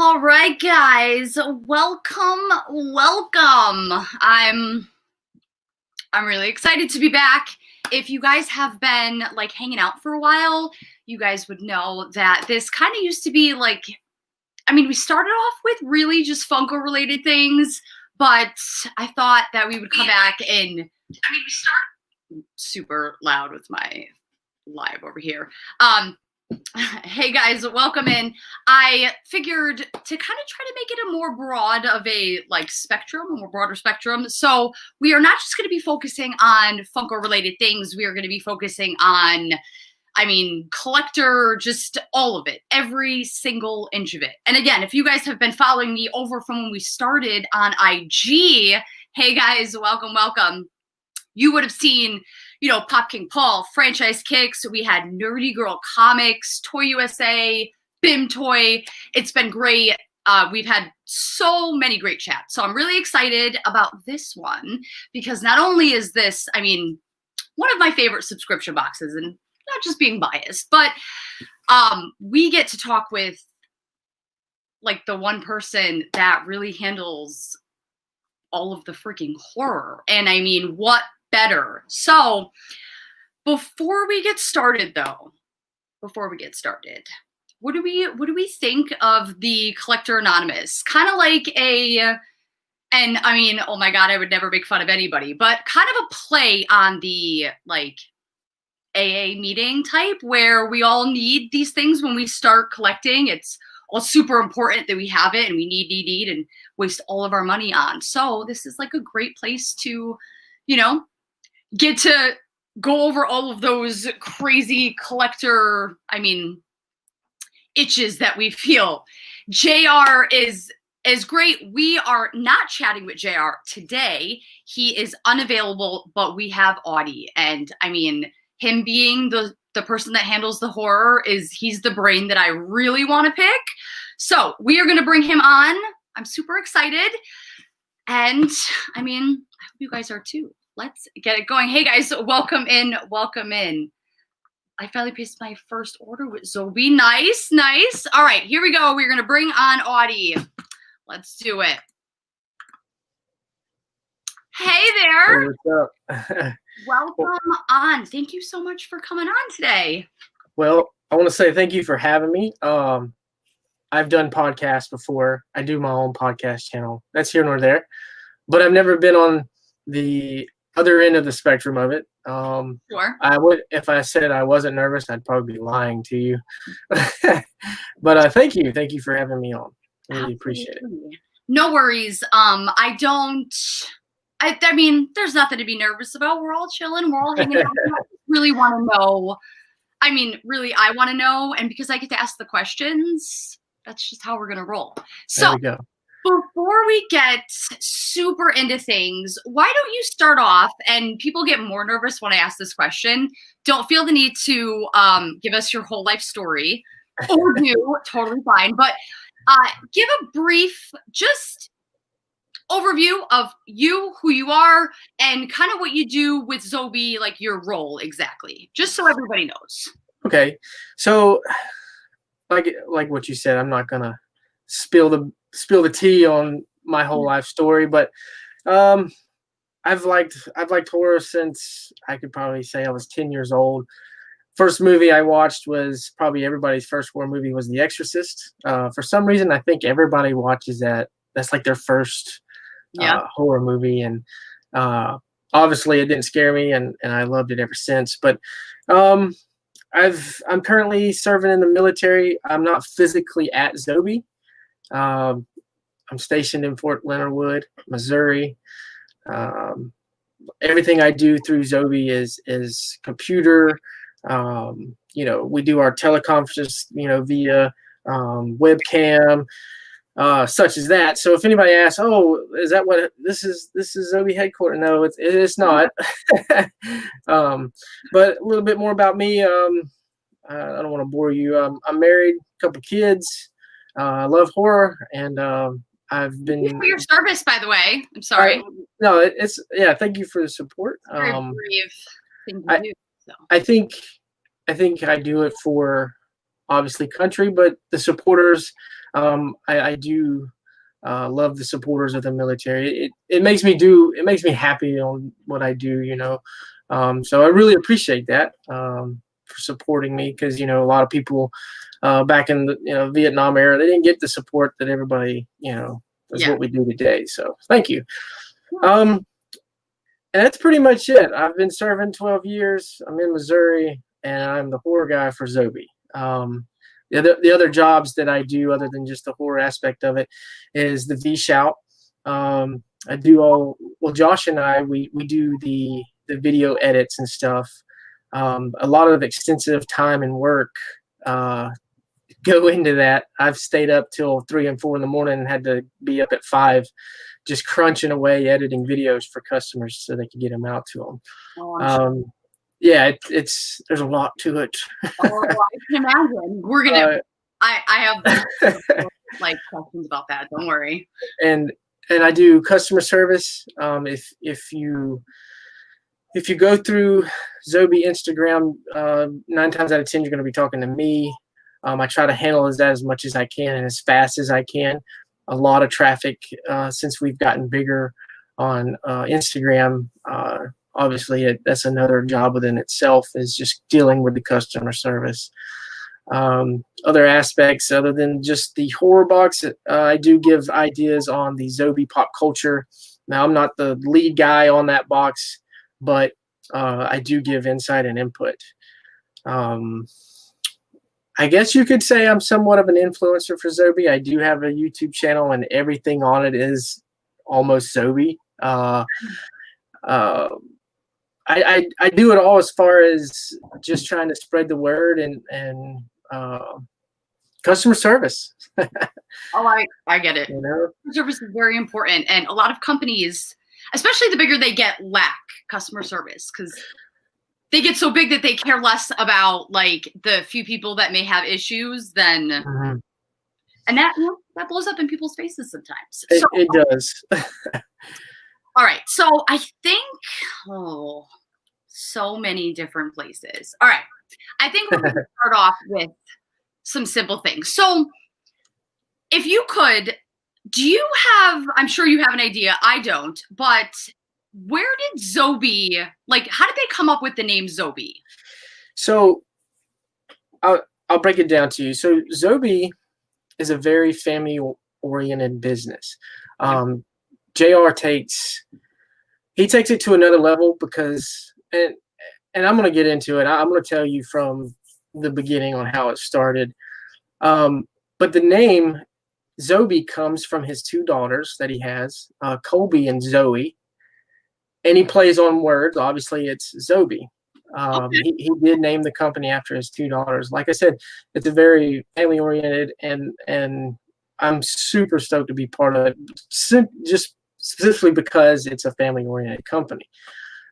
All right, guys, welcome. I'm really excited to be back. If you guys have been like hanging out for a while, you guys would know that this kind of used to be like, we started off with really just Funko related things, but I thought that we would come back and we start super loud with my live over here. Hey guys, welcome in. I figured to kind of try to make it a more broad of a more broader spectrum. So we are not just going to be focusing on Funko related things. We are going to be focusing on, collector, just all of it, every single inch of it. And again, if you guys have been following me over from when we started on IG, hey guys, welcome. You would have seen, Pop King Paul, Franchise Kicks. We had Nerdy Girl Comics, Toy USA, Bim Toy. It's been great. We've had so many great chats. So I'm really excited about this one because not only is this, one of my favorite subscription boxes, and not just being biased, but we get to talk with the one person that really handles all of the freaking horror. And what better? So before we get started, what do we think of the Collector Anonymous? Kind of like oh my God, I would never make fun of anybody, but kind of a play on the AA meeting type where we all need these things when we start collecting. It's all super important that we have it and we need and waste all of our money on. So this is like a great place to, get to go over all of those crazy collector, itches that we feel. JR is great. We are not chatting with JR today. He is unavailable, but we have Audie. And him being the person that handles the horror, he's the brain that I really want to pick. So we are going to bring him on. I'm super excited. And I hope you guys are too. Let's get it going. Hey guys, welcome in. I finally placed my first order with Zoby. Nice. All right, here we go. We're going to bring on Audie. Let's do it. Hey there. Hey, what's up? Welcome on. Thank you so much for coming on today. Well, I want to say thank you for having me. I've done podcasts before. I do my own podcast channel. That's here nor there. But I've never been on the other end of the spectrum of it. Sure. I would, if I said I wasn't nervous, I'd probably be lying to you. But thank you for having me on. Really appreciate it. No worries. There's nothing to be nervous about. We're all chilling. We're all hanging out. I really want to know. I want to know. And because I get to ask the questions, that's just how we're going to roll. So there we go. Before we get super into things, why don't you start off, and people get more nervous when I ask this question. Don't feel the need to give us your whole life story. Or do, totally fine. But give a brief, just overview of you, who you are, and kind of what you do with Zoby, like your role exactly, just so everybody knows. Okay. So like what you said, I'm not going to spill the tea on my whole life story, but I've liked horror since I could probably say I was 10 years old. First movie I watched was probably everybody's first horror movie was The Exorcist. For some reason, I think everybody watches that. That's like their first horror movie, and obviously it didn't scare me, and I loved it ever since. But I'm currently serving in the military. I'm not physically at Zoby. I'm stationed in Fort Leonard Wood, Missouri. Everything I do through Zoby is computer. We do our teleconferences, via webcam, such as that. So if anybody asks, "Oh, is that what this is? This is Zoby headquarters?" No, it's not. But a little bit more about me. I don't want to bore you. I'm married, couple kids. I love horror, and I've been. Thank you for your service, by the way. I'm sorry. No, it's thank you for the support. Very brave thing to do. So. I think I do it for obviously country, but the supporters, I do love the supporters of the military. It makes me happy on what I do, you know. So I really appreciate that for supporting me, because, you know, a lot of people back in the, you know, Vietnam era, they didn't get the support that everybody, you know, is what we do today. So thank you. And that's pretty much it. I've been serving 12 years. I'm in Missouri, and I'm the horror guy for ZOBIE. The other jobs that I do, other than just the horror aspect of it, is the V Shout. I do Josh and I, we do the video edits and stuff. A lot of extensive time and work go into that. I've stayed up till 3 and 4 in the morning and had to be up at 5, just crunching away editing videos for customers so they can get them out to them. Oh, yeah, there's a lot to it. Oh, I can imagine. We're gonna. I have like questions about that. Don't worry. And I do customer service. If you go through ZOBIE Instagram, 9 times out of 10 you're going to be talking to me. I try to handle that as much as I can and as fast as I can. A lot of traffic since we've gotten bigger on Instagram. Obviously, that's another job within itself, is just dealing with the customer service. Other aspects other than just the horror box, I do give ideas on the ZOBIE pop culture. Now, I'm not the lead guy on that box, but I do give insight and input. I guess you could say I'm somewhat of an influencer for ZOBIE. I do have a YouTube channel, and everything on it is almost ZOBIE. I do it all as far as just trying to spread the word and customer service. Oh, I get it. You know? Customer service is very important, and a lot of companies, especially the bigger they get, lack customer service because they get so big that they care less about like the few people that may have issues than, and that, you know, that blows up in people's faces sometimes. It does. All right, so I think so many different places. All right, I think we're going to start off with some simple things. So if you could, do you have, I'm sure you have an idea, I don't, but where did ZOBIE, like, how did they come up with the name ZOBIE? So I'll break it down to you. So ZOBIE is a very family-oriented business. JR takes it to another level because, and I'm going to get into it. I'm going to tell you from the beginning on how it started. But the name ZOBIE comes from his 2 daughters that he has, Colby and Zoe. And he plays on words. Obviously, it's ZOBIE. He did name the company after his 2 daughters. Like I said, it's a very family-oriented, and I'm super stoked to be part of it, just specifically because it's a family-oriented company.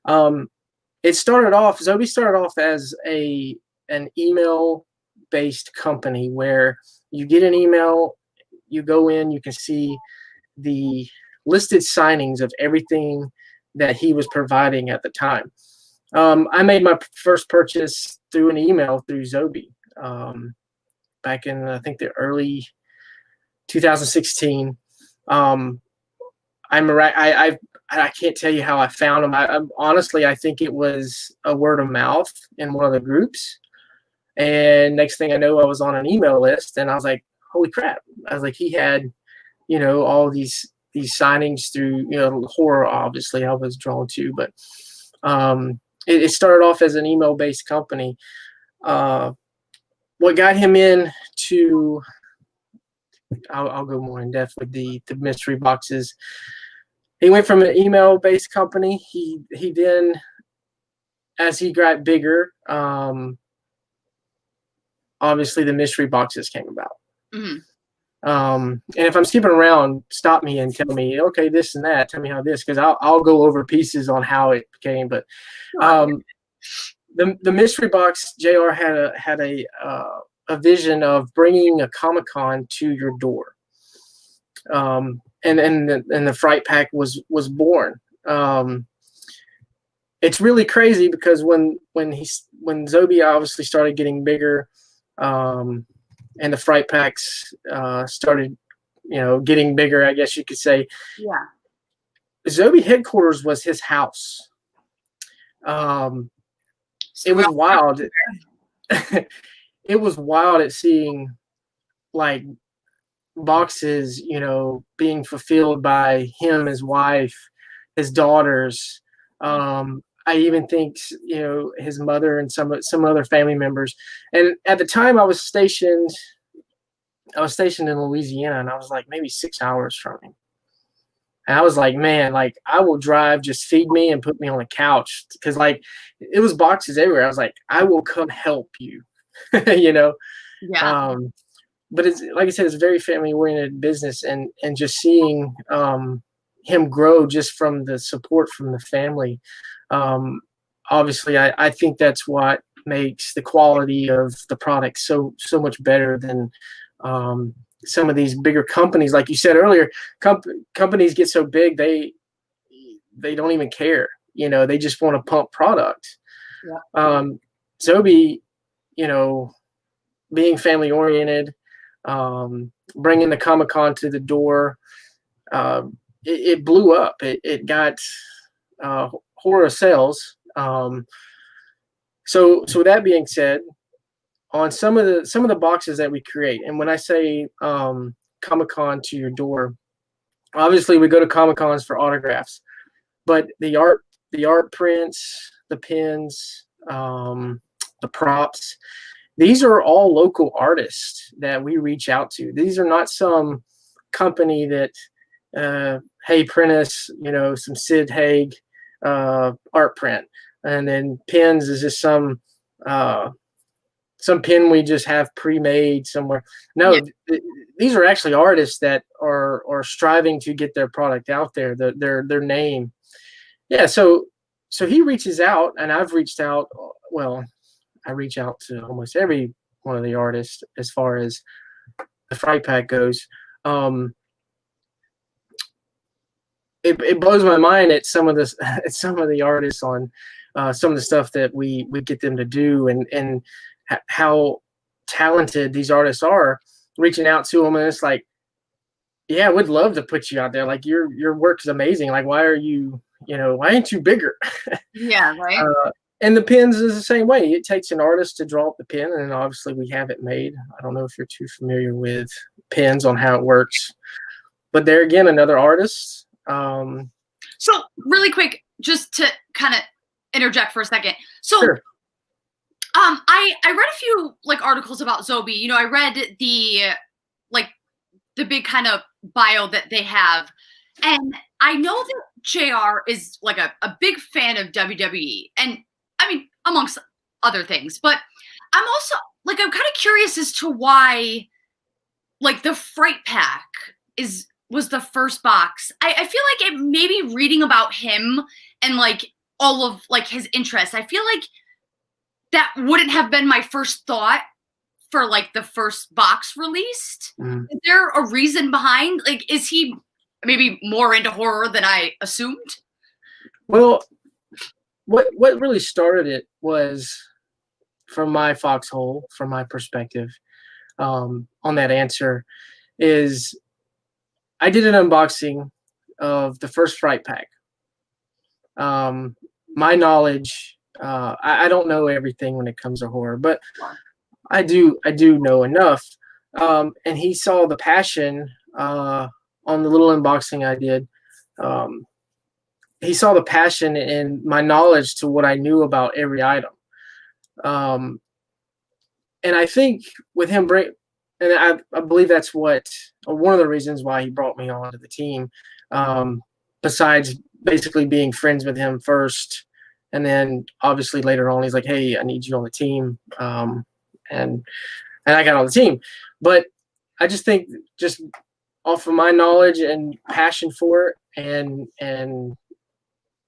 ZOBIE started off as an email-based company where you get an email, you go in, you can see the listed signings of everything that he was providing at the time. I made my first purchase through an email through ZOBIE back in, I think, the early 2016. I can't tell you how I found them. Honestly, I think it was a word of mouth in one of the groups. And next thing I know, I was on an email list, and I was like, holy crap. I was like, he had, you know, all these signings through, you know, horror, obviously I was drawn to, but it started off as an email-based company. What got him in to, I'll go more in depth with the mystery boxes. He went from an email-based company. He then, as he got bigger, obviously the mystery boxes came about. And if I'm skipping around, stop me and tell me, okay, this and that. Tell me how this, because I'll go over pieces on how it became. But the mystery box, JR had a vision of bringing a Comic-Con to your door, and the Fright Pack was born. It's really crazy because when ZOBIE obviously started getting bigger, and the fright packs started, getting bigger, I guess you could say. Yeah. ZOBIE headquarters was his house. It was wild. It was wild at seeing like boxes, being fulfilled by him, his wife, his daughters. I even think, his mother and some other family members. And at the time, I was stationed in Louisiana, and I was like maybe 6 hours from him. And I was like, man, like I will drive, just feed me and put me on the couch, because like it was boxes everywhere. I was like, I will come help you, Yeah. But it's like I said, it's a very family oriented business, and just seeing him grow just from the support from the family. Obviously, I think that's what makes the quality of the product so much better than some of these bigger companies. Like you said earlier, companies get so big they don't even care. They just want to pump product. Yeah. ZOBIE, being family oriented, bringing the Comic-Con to the door, it blew up. It got horror sales. So with that being said, on some of the boxes that we create, and when I say Comic-Con to your door, obviously we go to Comic-Cons for autographs, but the art prints, the pins, the props, these are all local artists that we reach out to. These are not some company that, hey, print us, some Sid Haig art print, and then pins is just some pin we just have pre-made somewhere. No, these are actually artists that are striving to get their product out there, their name. Yeah, so he reaches out, and I've reached out. Well, I reach out to almost every one of the artists as far as the fright pack goes. It blows my mind at some of the artists on some of the stuff that we get them to do, and how talented these artists are. Reaching out to them, and it's like, yeah, I would love to put you out there. Like your work is amazing. Like, why ain't you bigger? Yeah, right. And the pins is the same way. It takes an artist to draw up the pin, and obviously we have it made. I don't know if you're too familiar with pins on how it works, but there again, another artist. So really quick, just to kind of interject for a second. So, sure. I read a few like articles about ZOBIE. I read the big kind of bio that they have, and I know that JR is like a big fan of WWE, and I mean, amongst other things, but I'm also like, I'm kind of curious as to why like the fright pack was the first box. I feel like it maybe reading about him and like all of like his interests, I feel like that wouldn't have been my first thought for like the first box released. Is there a reason behind, like, is he maybe more into horror than I assumed? Well, what really started it was, from my foxhole, from my perspective, on that answer, is I did an unboxing of the first fright pack. My knowledge, I don't know everything when it comes to horror, but I do know enough. And he saw the passion on the little unboxing I did. He saw the passion in my knowledge to what I knew about every item. And I think with him and I believe that's one of the reasons why he brought me onto the team. Besides basically being friends with him first, and then obviously later on he's like, "Hey, I need you on the team," and I got on the team. But I just think, just off of my knowledge and passion for it, and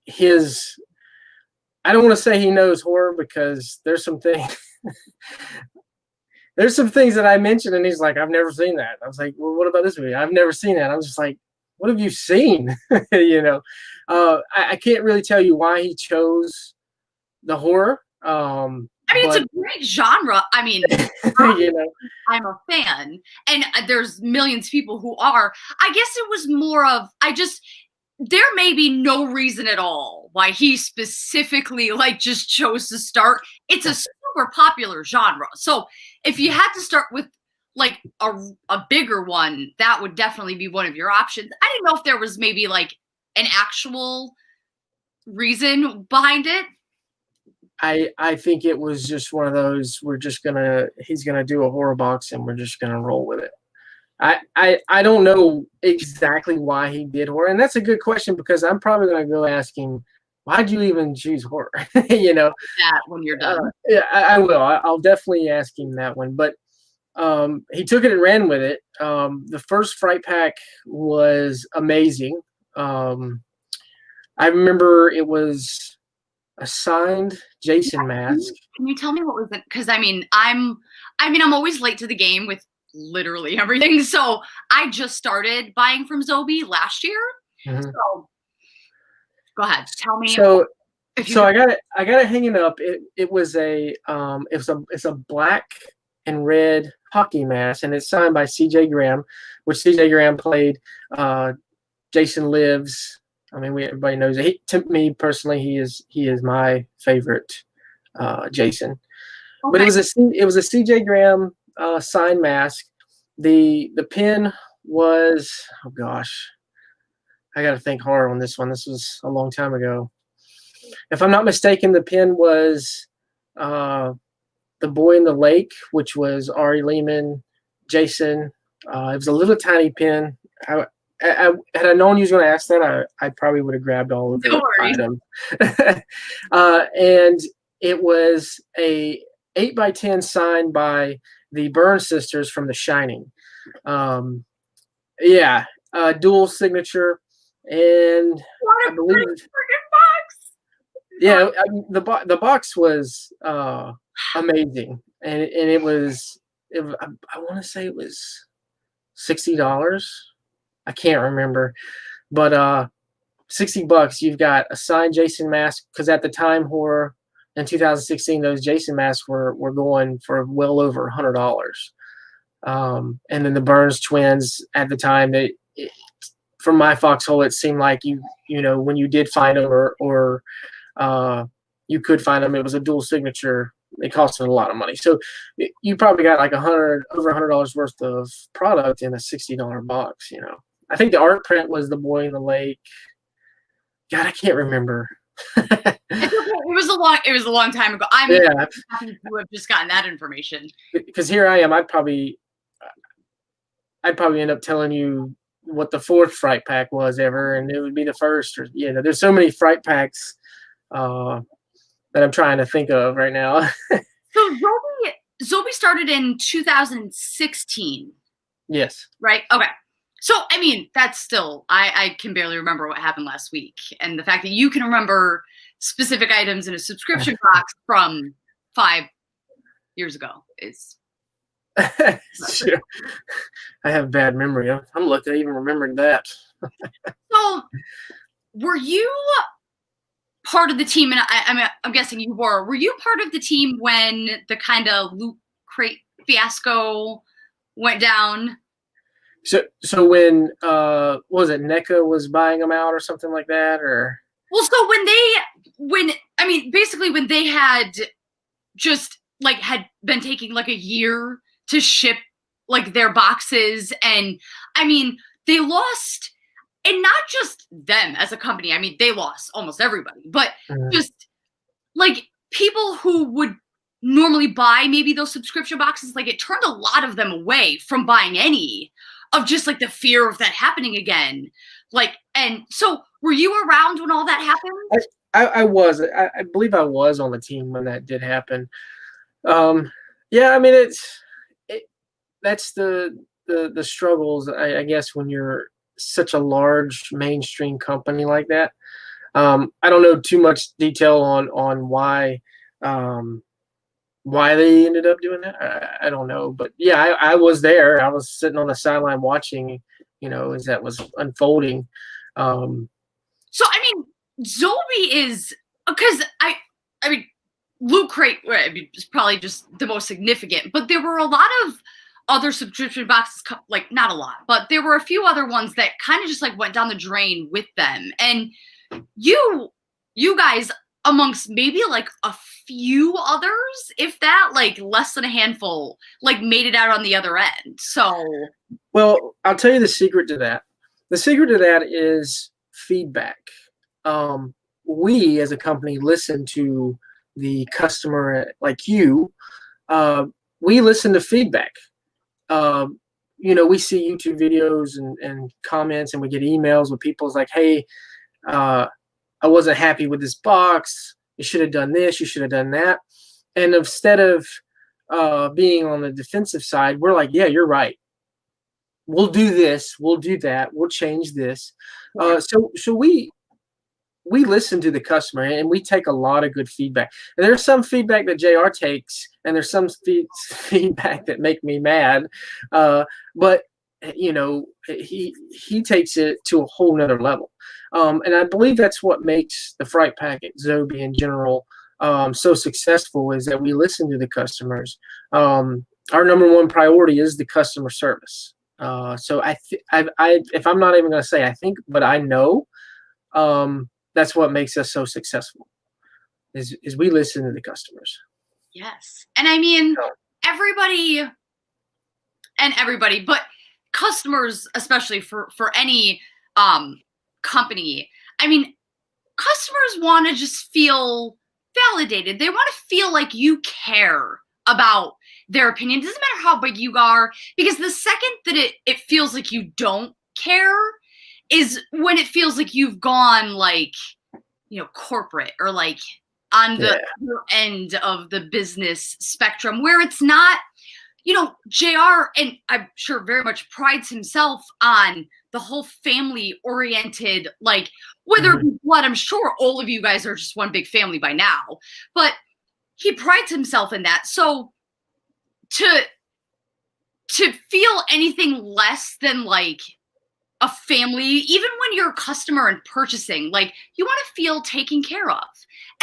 his, I don't want to say he knows horror, because there's some things that I mentioned and he's like, "I've never seen that." I was like, "Well, what about this movie? I've never seen that." I was just like, "What have you seen?" I can't really tell you why he chose the horror. I mean, it's but a great genre. I mean, you know, I'm a fan, and there's millions of people who are. I guess it was more of there may be no reason at all why he specifically like just chose to start. It's a super popular genre. So if you had to start with like a bigger one, that would definitely be one of your options. I didn't know if there was maybe like an actual reason behind it. I think it was just one of those, he's gonna do a horror box and we're just gonna roll with it. I don't know exactly why he did horror, and that's a good question because I'm probably gonna go ask him, why'd you even choose horror? You know, That when you're done. yeah, I will. I'll definitely ask him that one. But he took it and ran with it. The first Fright Pack was amazing. I remember it was a signed Jason mask. Can you tell me what was it? Because I'm always late to the game with literally everything. So I just started buying from Zoby last year. Mm-hmm. So go ahead, tell me. So if you so I got it hanging up. It was it's a black and red hockey mask, and it's signed by C.J. Graham, which C.J. Graham played Jason Lives. I mean, everybody knows it. To me personally, he is my favorite Jason. Okay. But it was a C.J. Graham signed mask. The pin was, oh gosh, I got to think hard on this one. This was a long time ago. If I'm not mistaken, the pin was The Boy in the Lake, which was Ari Lehman, Jason. It was a little tiny pin. Had I known you was going to ask that, I probably would have grabbed all of the items. And it was a 8x10 signed by the Byrne sisters from The Shining. Yeah, dual signature, and what a I believe freaking box. Yeah, the box was amazing, and it was I want to say it was $60. I can't remember, but $60. You've got a signed Jason mask, because at the time, horror in 2016, those Jason masks were going for well over $100. And then the Burns twins at the time, from my foxhole, it seemed like you know, when you did find them or you could find them, it was a dual signature. It costed a lot of money, so you probably got like over $100 worth of product in a $60 box. You know, I think the art print was The Boy in the Lake. God, I can't remember. It was a long time ago. I'm happy to have just gotten that information. Because here I am, I'd probably end up telling you what the fourth Fright Pack was ever, and it would be the first. Or there's so many Fright Packs that I'm trying to think of right now. So Zoby started in 2016. Yes. Right. Okay. So I mean, that's still I can barely remember what happened last week, and the fact that you can remember specific items in a subscription box from 5 years ago is. Sure. I have bad memory. I'm lucky I even remembered that. So, were you part of the team? And I'm guessing you were. Were you part of the team when the kind of loot crate fiasco went down? So when was it NECA was buying them out or something like that, or? Well, so when they had just like had been taking like a year to ship like their boxes, and I mean they lost, and not just them as a company. I mean they lost almost everybody, but just like people who would normally buy maybe those subscription boxes, like it turned a lot of them away from buying any, of just like the fear of that happening again. Like, and so were you around when all that happened? I was. I believe I was on the team when that did happen. Yeah, I mean that's the struggles, I guess, when you're such a large mainstream company like that. I don't know too much detail on why they ended up doing that. I don't know, but yeah, I was there. I was sitting on the sideline watching, as that was unfolding. So I mean, Zoby is, because I mean, Loot Crate is probably just the most significant, but there were a lot of other subscription boxes, like not a lot, but there were a few other ones that kind of just like went down the drain with them. And you guys, amongst maybe like a few others, if that, like less than a handful, like made it out on the other end. So, well, I'll tell you the secret to that. The secret to that is feedback. We as a company listen to the customer, like you. We listen to feedback. We see YouTube videos and comments, and we get emails with people's like, hey, I wasn't happy with this box. You should have done this. You should have done that. And instead of being on the defensive side, we're like, yeah, you're right. We'll do this. We'll do that. We'll change this. So we listen to the customer, and we take a lot of good feedback. And there's some feedback that JR takes, and there's some feedback that make me mad. But he takes it to a whole nother level. And I believe that's what makes the Fright Pack at ZOBIE in general so successful, is that we listen to the customers. Our number one priority is the customer service. So if I'm not even going to say I think, but I know, that's what makes us so successful, is we listen to the customers. Yes. And I mean, everybody, but customers, especially for any company, I mean, customers want to just feel validated. They want to feel like you care about their opinion. It doesn't matter how big you are, because the second that it feels like you don't care is when it feels like you've gone like, corporate, or like on the end of the business spectrum, where it's not, JR, and I'm sure very much prides himself on the whole family oriented, like, whether it be blood, I'm sure all of you guys are just one big family by now, but he prides himself in that. So to feel anything less than like a family, even when you're a customer and purchasing, like, you want to feel taken care of.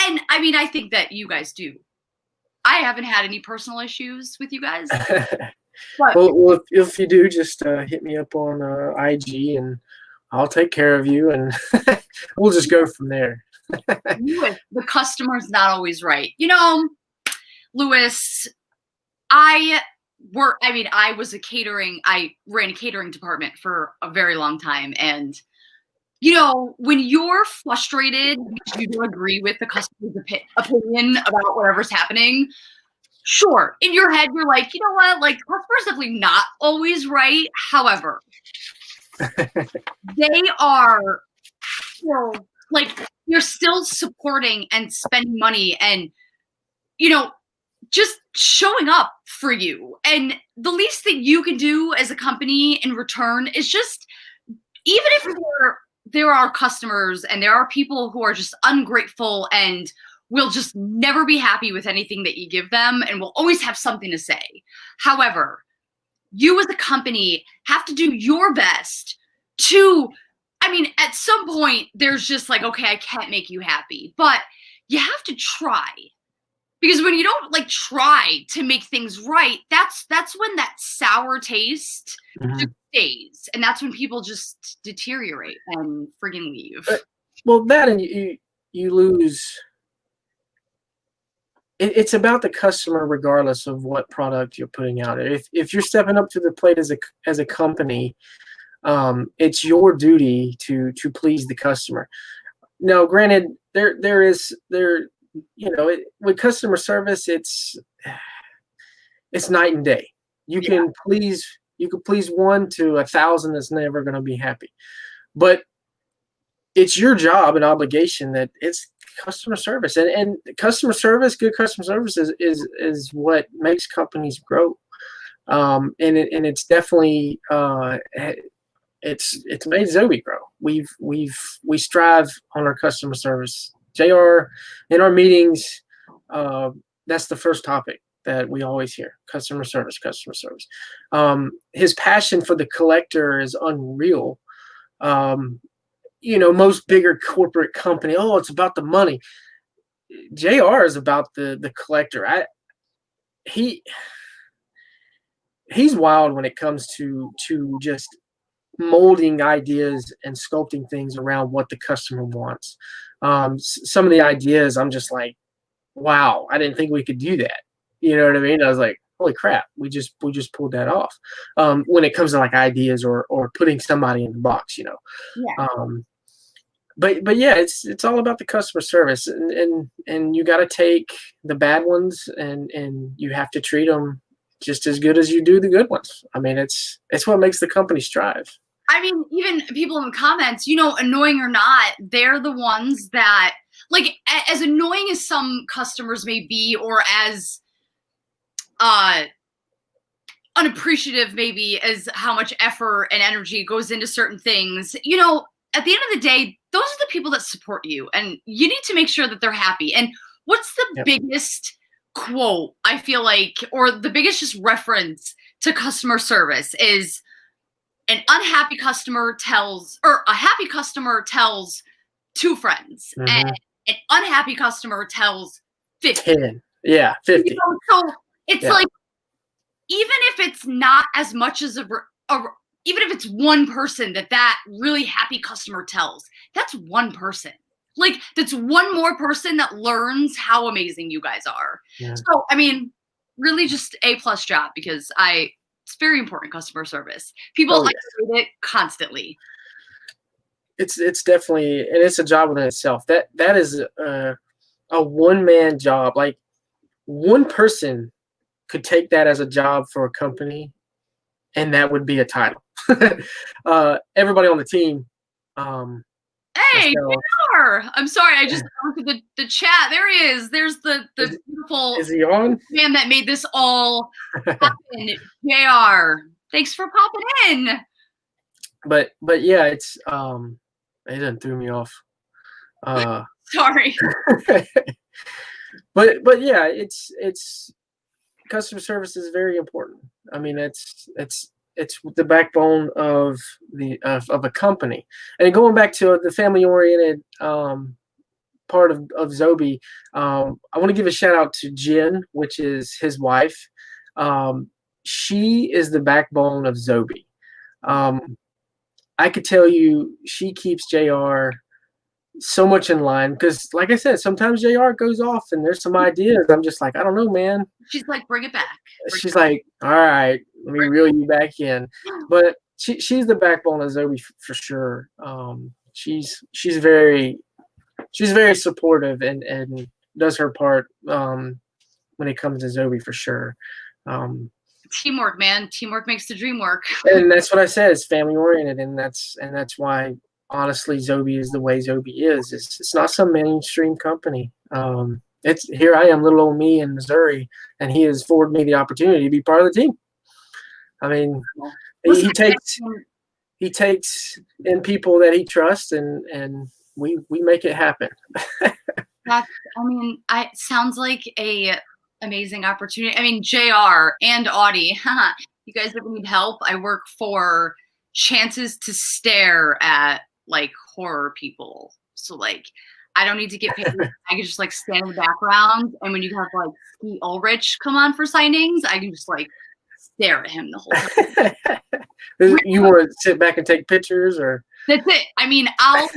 And I mean, I think that you guys do. I haven't had any personal issues with you guys. But, well, if you do, just hit me up on IG, and I'll take care of you, and we'll just go from there. Lewis, the customer's not always right. Lewis, I ran a catering department for a very long time. And, when you're frustrated because you don't agree with the customer's opinion about whatever's happening, sure, in your head, you're like, you know what? Like, the customer's definitely not always right. However, they are still, like, you're still supporting and spending money and, just showing up for you. And the least that you can do as a company in return is just, even if there are customers and there are people who are just ungrateful and will just never be happy with anything that you give them and will always have something to say. However, you as a company have to do your best to, at some point there's just like, okay, I can't make you happy, but you have to try. Because when you don't like try to make things right, that's when that sour taste just stays, and that's when people just deteriorate and friggin' leave. Well, that, and you lose. It's about the customer, regardless of what product you're putting out. If you're stepping up to the plate as a company, it's your duty to please the customer. Now, granted, with customer service, it's night and day. You can please 1 to 1,000 that's never going to be happy, but it's your job and obligation that it's customer service, and customer service, good customer service is what makes companies grow. And it's definitely it's made ZOBIE grow. We strive on our customer service. JR, in our meetings, that's the first topic that we always hear: customer service, customer service. His passion for the collector is unreal. Most bigger corporate company, oh, it's about the money. JR is about the collector. He he's wild when it comes to just molding ideas and sculpting things around what the customer wants. Some of the ideas, I'm just like, wow, I didn't think we could do that. You know what I mean? I was like, holy crap, we just pulled that off. When it comes to like ideas or putting somebody in the box, you know. Yeah. But yeah, it's all about the customer service, and you got to take the bad ones and you have to treat them just as good as you do the good ones. I mean, it's what makes the company strive. I mean, even people in the comments, you know, annoying or not, they're the ones that, like, as annoying as some customers may be, or as unappreciative maybe as how much effort and energy goes into certain things, you know, at the end of the day, those are the people that support you, and you need to make sure that they're happy. And what's the Yep. biggest quote, I feel like, or the biggest just reference to customer service is an unhappy customer tells, or a happy customer tells two friends, and an unhappy customer tells 50. 10. Yeah, 50. You know, so it's Yeah. like, even if it's not as much as even if it's one person that really happy customer tells, that's one person. Like, that's one more person that learns how amazing you guys are. Yeah. So, I mean, really just A+ job, because it's very important, customer service. People underrate it constantly. It's definitely, and it's a job within itself. That is a one-man job. Like, one person could take that as a job for a company, and that would be a title. Everybody on the team. Hey, JR! I'm sorry, I just looked at the chat. There he is. There's the beautiful Is he on? man that made this all happen. JR, thanks for popping in. But yeah, it's it done threw me off. Sorry. but yeah, it's customer service is very important. I mean, it's the backbone of a company. And going back to the family oriented part of Zoby, I want to give a shout out to Jen, which is his wife. She is the backbone of Zoby. I could tell you, she keeps JR so much in line, because like I said, sometimes JR goes off and there's some ideas. I'm just like, I don't know, man. She's like, bring it back. She's like, all right, let me reel you back in. But she's the backbone of Zoby for sure. She's very supportive and does her part when it comes to Zoby for sure. Teamwork, man. Teamwork makes the dream work. And that's what I said. It's family oriented, and that's why, honestly, Zoby is the way Zoby is. It's not some mainstream company. It's here I am, little old me in Missouri, and he has afforded me the opportunity to be part of the team. I mean, he takes in people that he trusts, and we make it happen. It sounds like a amazing opportunity. I mean, JR and Audie, you guys ever need help? I work for Chances to Stare at like horror people. So like, I don't need to get paid. I can just like stand in the background, and when you have like Ski Ulrich come on for signings, I can just like stare at him the whole time. You want to sit back and take pictures, or? That's it. I mean, I'll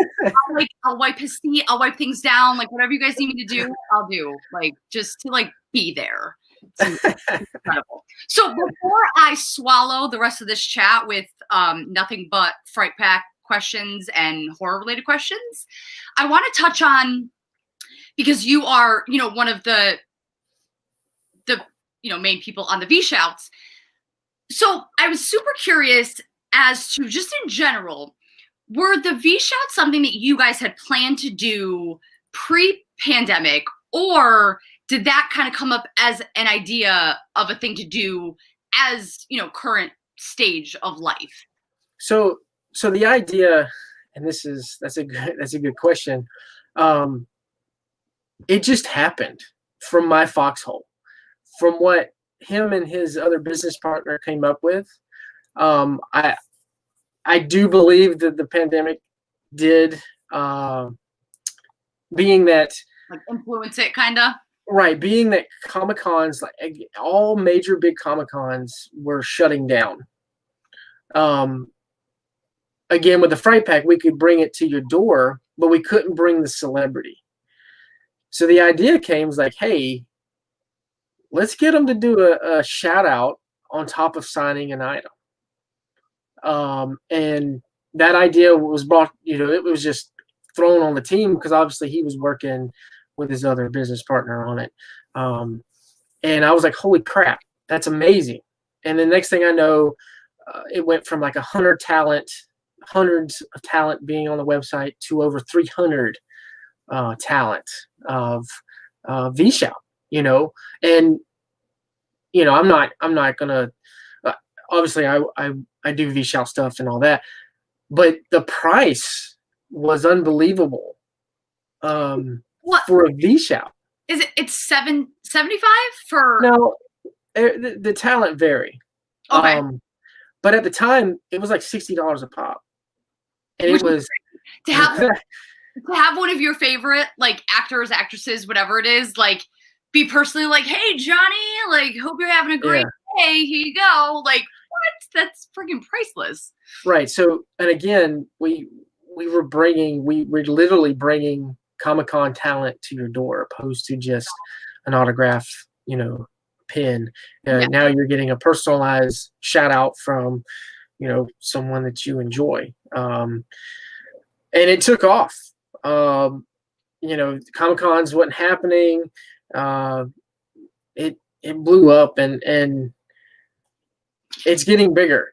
wipe his seat, I'll wipe things down, like whatever you guys need me to do, I'll do. Like, just to like be there. It's incredible. So before I swallow the rest of this chat with nothing but Fright Pack questions and horror related questions, I want to touch on, because you are, you know, one of the main people on the V Shouts. So I was super curious as to, just in general, were the V Shouts something that you guys had planned to do pre-pandemic, or did that kind of come up as an idea of a thing to do as, you know, current stage of life? So the idea, and that's a good question. It just happened from my foxhole, from what him and his other business partner came up with. I do believe that the pandemic did, being that Like influence it, kind of. Right, being that Comic-Cons, like all major big Comic-Cons were shutting down. Again, with the Fright Pack, we could bring it to your door, but we couldn't bring the celebrity. So the idea came was like, hey, let's get them to do a shout out on top of signing an item. And that idea was brought, it was just thrown on the team because obviously he was working with his other business partner on it. And I was like, holy crap, that's amazing. And the next thing I know, it went from like hundreds of talent being on the website to over 300 talent of V-Shout, and I'm not gonna obviously I do V-Shout stuff and all that, but the price was unbelievable for a V-Shout. Is it? It's $7.75 for? No, the talent vary. Okay. But at the time, it was like $60 a pop, and it was to have one of your favorite like actors, actresses, whatever it is, like be personally like, hey Johnny, like hope you're having a great day. Here you go. Like what? That's freaking priceless. Right. So, and again, we're literally bringing Comic-Con talent to your door, opposed to just an autograph, pin. Now you're getting a personalized shout out from, someone that you enjoy. And it took off. Comic-Cons wasn't happening. It blew up, and it's getting bigger.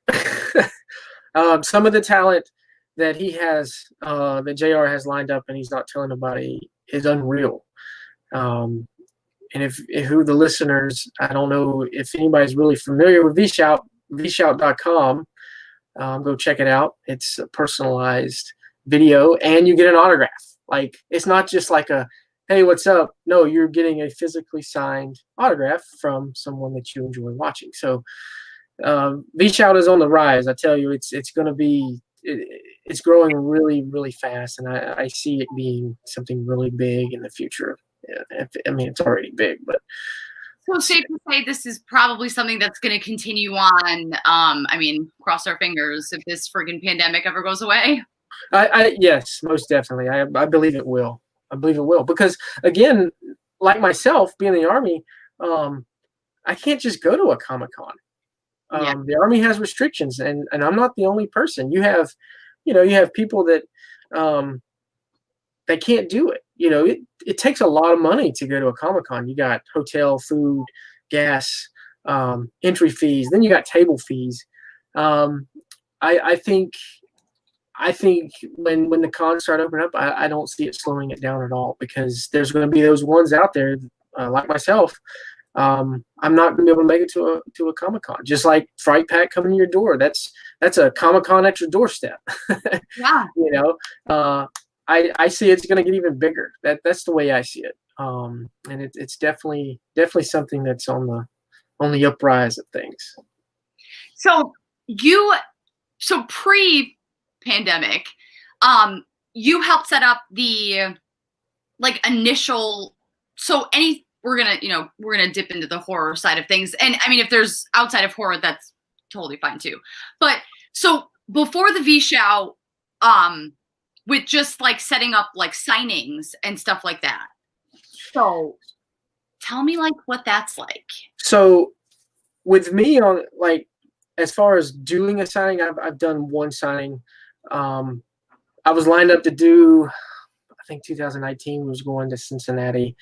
Some of the talent that he has, that JR has lined up and he's not telling nobody, is unreal. And if who the listeners, I don't know if anybody's really familiar with VShout, vshout.com, go check it out. It's a personalized video, and you get an autograph. Like, it's not just like a, hey, what's up? No, you're getting a physically signed autograph from someone that you enjoy watching. So VShout is on the rise. I tell you, it's going to be, it's growing really, really fast, and I see it being something really big in the future. I mean, it's already big, but. So safe to say this is probably something that's going to continue on. I mean, cross our fingers if this friggin' pandemic ever goes away. Yes, most definitely. I believe it will. I believe it will, because again, like myself, being in the Army, I can't just go to a Comic-Con. The Army has restrictions, and I'm not the only person. You have people that they can't do it. It takes a lot of money to go to a Comic-Con. You got hotel, food, gas, entry fees. Then you got table fees. I think when the cons start opening up, I don't see it slowing it down at all, because there's going to be those ones out there like myself. I'm not going to be able to make it to a Comic-Con. Just like Fright Pack coming to your door. That's a Comic-Con at your doorstep. Yeah. I see it's going to get even bigger. That's the way I see it. And it's definitely something that's on the uprise of things. So pre-pandemic, you helped set up the initial. So we're gonna dip into the horror side of things, and I mean, if there's outside of horror, that's totally fine too. But so before the VShout, with just like setting up like signings and stuff like that. So tell me like what that's like. So with me, on like, as far as doing a signing, I've done one signing. I was lined up to do, I think 2019 was going to Cincinnati.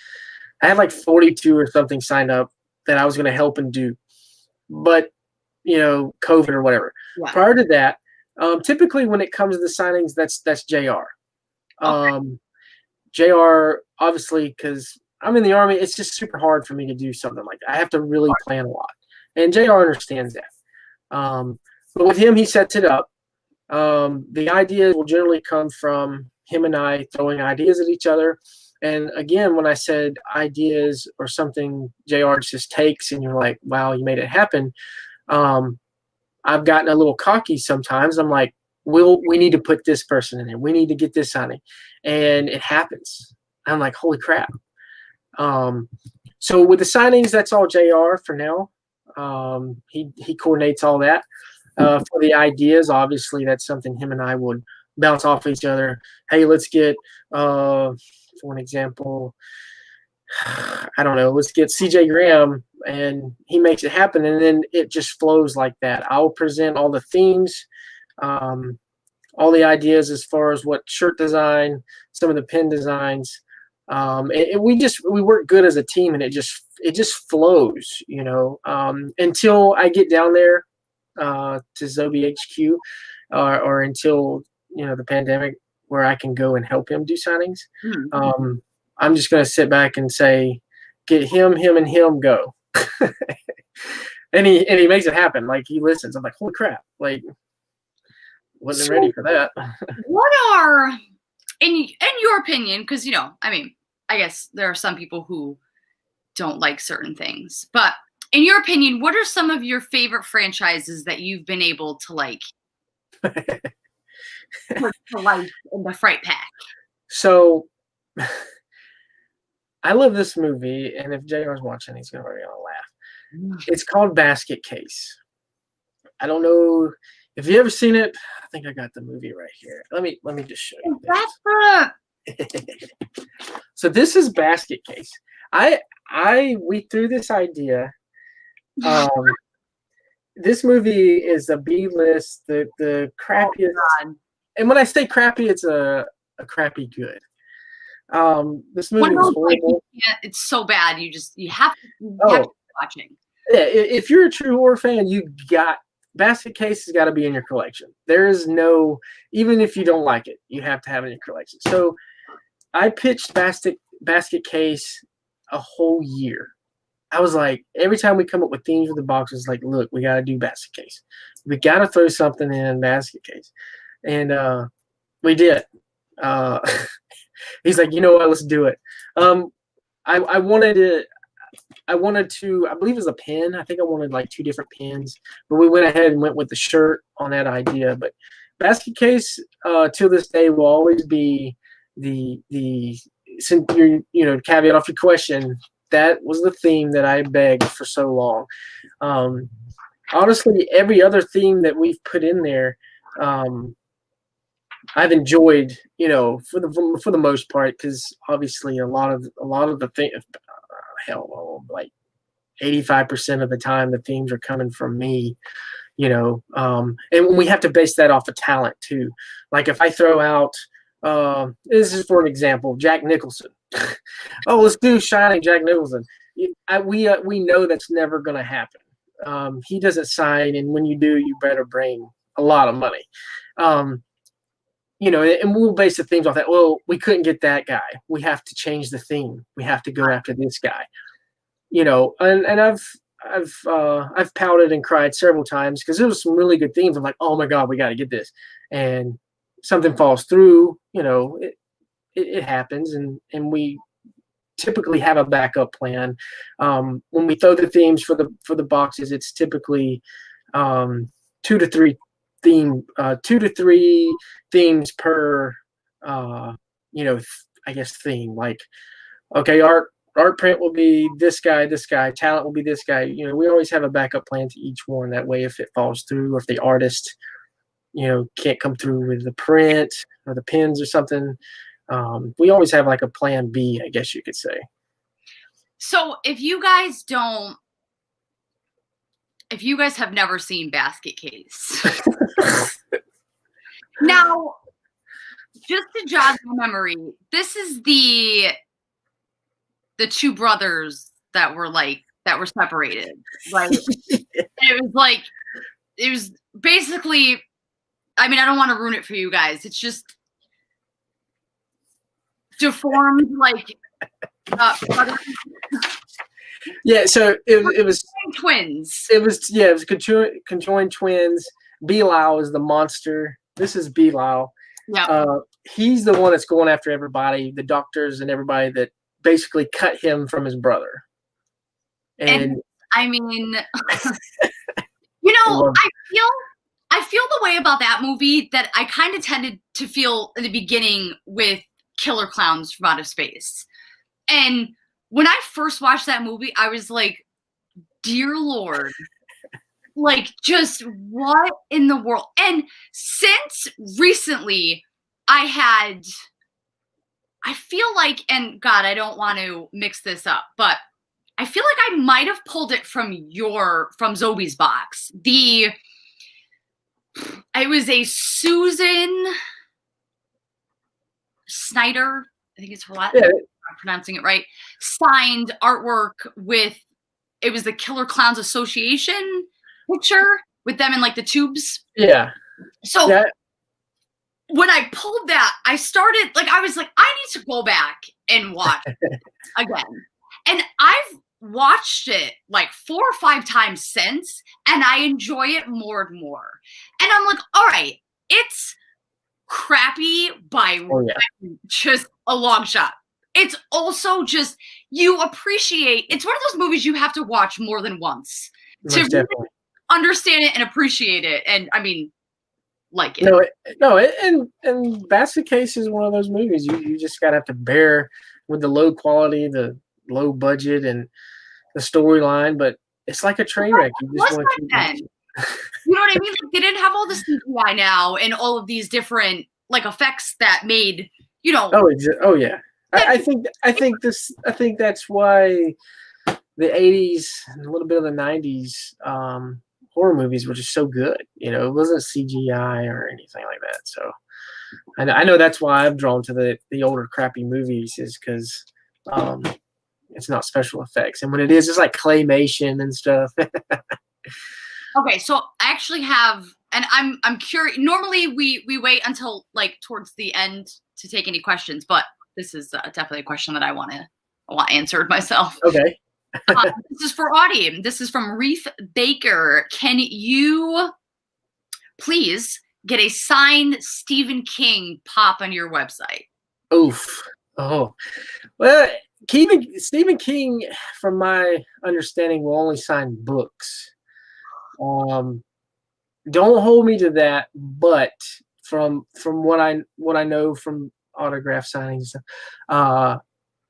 I had like 42 or something signed up that I was going to help and do, but COVID or whatever. Yeah. Prior to that, typically when it comes to the signings, that's JR. Okay. JR, obviously, because I'm in the Army, it's just super hard for me to do something like that. I have to really plan a lot, and JR understands that. But with him, he sets it up. The ideas will generally come from him and I throwing ideas at each other. And again, when I said ideas or something JR just takes and you're like, wow, you made it happen. I've gotten a little cocky sometimes. I'm like, we need to put this person in there. We need to get this signing. And it happens. I'm like, holy crap. So with the signings, that's all JR for now. He coordinates all that. For the ideas, obviously, that's something him and I would bounce off each other. Hey, let's get, for an example, I don't know, let's get CJ Graham, and he makes it happen, and then it just flows like that. I'll present all the themes, all the ideas as far as what shirt design, some of the pin designs. We work good as a team, and it just flows, until I get down there to ZOBIE HQ, or until the pandemic, where I can go and help him do signings. Mm-hmm. I'm just going to sit back and say, get him, and him, go. and he makes it happen. Like, he listens. I'm like, holy crap! Like, wasn't ready for that. What are, in your opinion, because I guess there are some people who don't like certain things, but in your opinion, what are some of your favorite franchises that you've been able to like put to life in the Fright Pack? So I love this movie, and if JR's watching, he's gonna laugh. It's called Basket Case. I don't know if you ever seen it. I think I got the movie right here. Let me just show you this. So this is Basket Case. We threw this idea. This movie is a B-list, the crappiest. Oh, and when I say crappy, it's a crappy good. This movie was horrible. It's so bad. You have to keep watching. Yeah, if you're a true horror fan, Basket Case has got to be in your collection. There is no, even if you don't like it, you have to have it in your collection. So I pitched Basket Case a whole year. I was like, every time we come up with themes for the boxes, like, look, we got to do Basket Case. We got to throw something in Basket Case. And we did. He's like, you know what, let's do it. I wanted to, I believe it was a pin. I think I wanted like 2 different pins, but we went ahead and went with the shirt on that idea. But Basket Case, till this day, will always be the since you're caveat off your question, that was the theme that I begged for so long. Honestly, every other theme that we've put in there, I've enjoyed, for the most part, because obviously a lot of the things, like 85% of the time, the themes are coming from me, and we have to base that off of talent too. Like, if I throw out, this is for an example, Jack Nicholson. Oh, let's do Shining Jack Nicholson. We know that's never going to happen. He doesn't sign, and when you do, you better bring a lot of money. And we'll base the themes off that. Well, we couldn't get that guy. We have to change the theme. We have to go after this guy. And I've pouted and cried several times because there was some really good themes. I'm like, oh my God, we got to get this, and something falls through. It happens, and we typically have a backup plan. When we throw the themes for the boxes, it's typically 2 to 3 themes per I guess theme. Like, okay, art print will be this guy, talent will be this guy. We always have a backup plan to each one. That way, if it falls through, or if the artist can't come through with the print or the pins or something, we always have like a plan B, I guess you could say. So if you guys have never seen Basket Case, now, just to jog my memory, this is the 2 brothers that were separated, right? It was basically, I don't want to ruin it for you guys. It's just deformed, brothers. Yeah, so it was twins. It was conjoined twins. Bilal is the monster. This is Bilal. Yeah. He's the one that's going after everybody, the doctors and everybody that basically cut him from his brother. And I feel the way about that movie that I kind of tended to feel in the beginning with killer clowns from outer space. And when I first watched that movie, I was like, dear Lord, like, just what in the world? And since recently, I feel like, and God, I don't want to mix this up, but I feel like I might have pulled it from Zobie's box. It was a Susan Snyder, I think it's her last name, I'm pronouncing it right, signed artwork with, it was the Killer Clowns Association picture with them in like the tubes. Yeah. So when I pulled that, I started, like, I was like, I need to go back and watch it again. And I've watched it like 4 or 5 times since, and I enjoy it more and more. And I'm like, all right, it's crappy by just a long shot. It's also just, you appreciate, it's one of those movies you have to watch more than once to really understand it and appreciate it. And I mean, like it. And Basket Case is one of those movies you just gotta have to bear with the low quality, the low budget, and the storyline. But it's like a train wreck. You just want to keep watching. You know what I mean? Like, they didn't have all the CGI now and all of these different like effects that made, you know. Oh yeah. I think that's why the 80s and a little bit of the 90s horror movies were just so good. You know, it wasn't CGI or anything like that. So I know that's why I'm drawn to the older crappy movies, is because it's not special effects, and when it is, it's like claymation and stuff. Okay, so I actually have, and I'm curious. Normally we wait until like towards the end to take any questions, but this is definitely a question that I want answered myself. Okay. This is for Audie. This is from Reef Baker. Can you please get a signed Stephen King pop on your website? Oof. Oh. Well, Stephen King, from my understanding, will only sign books. Don't hold me to that, but from what I know from autograph signings,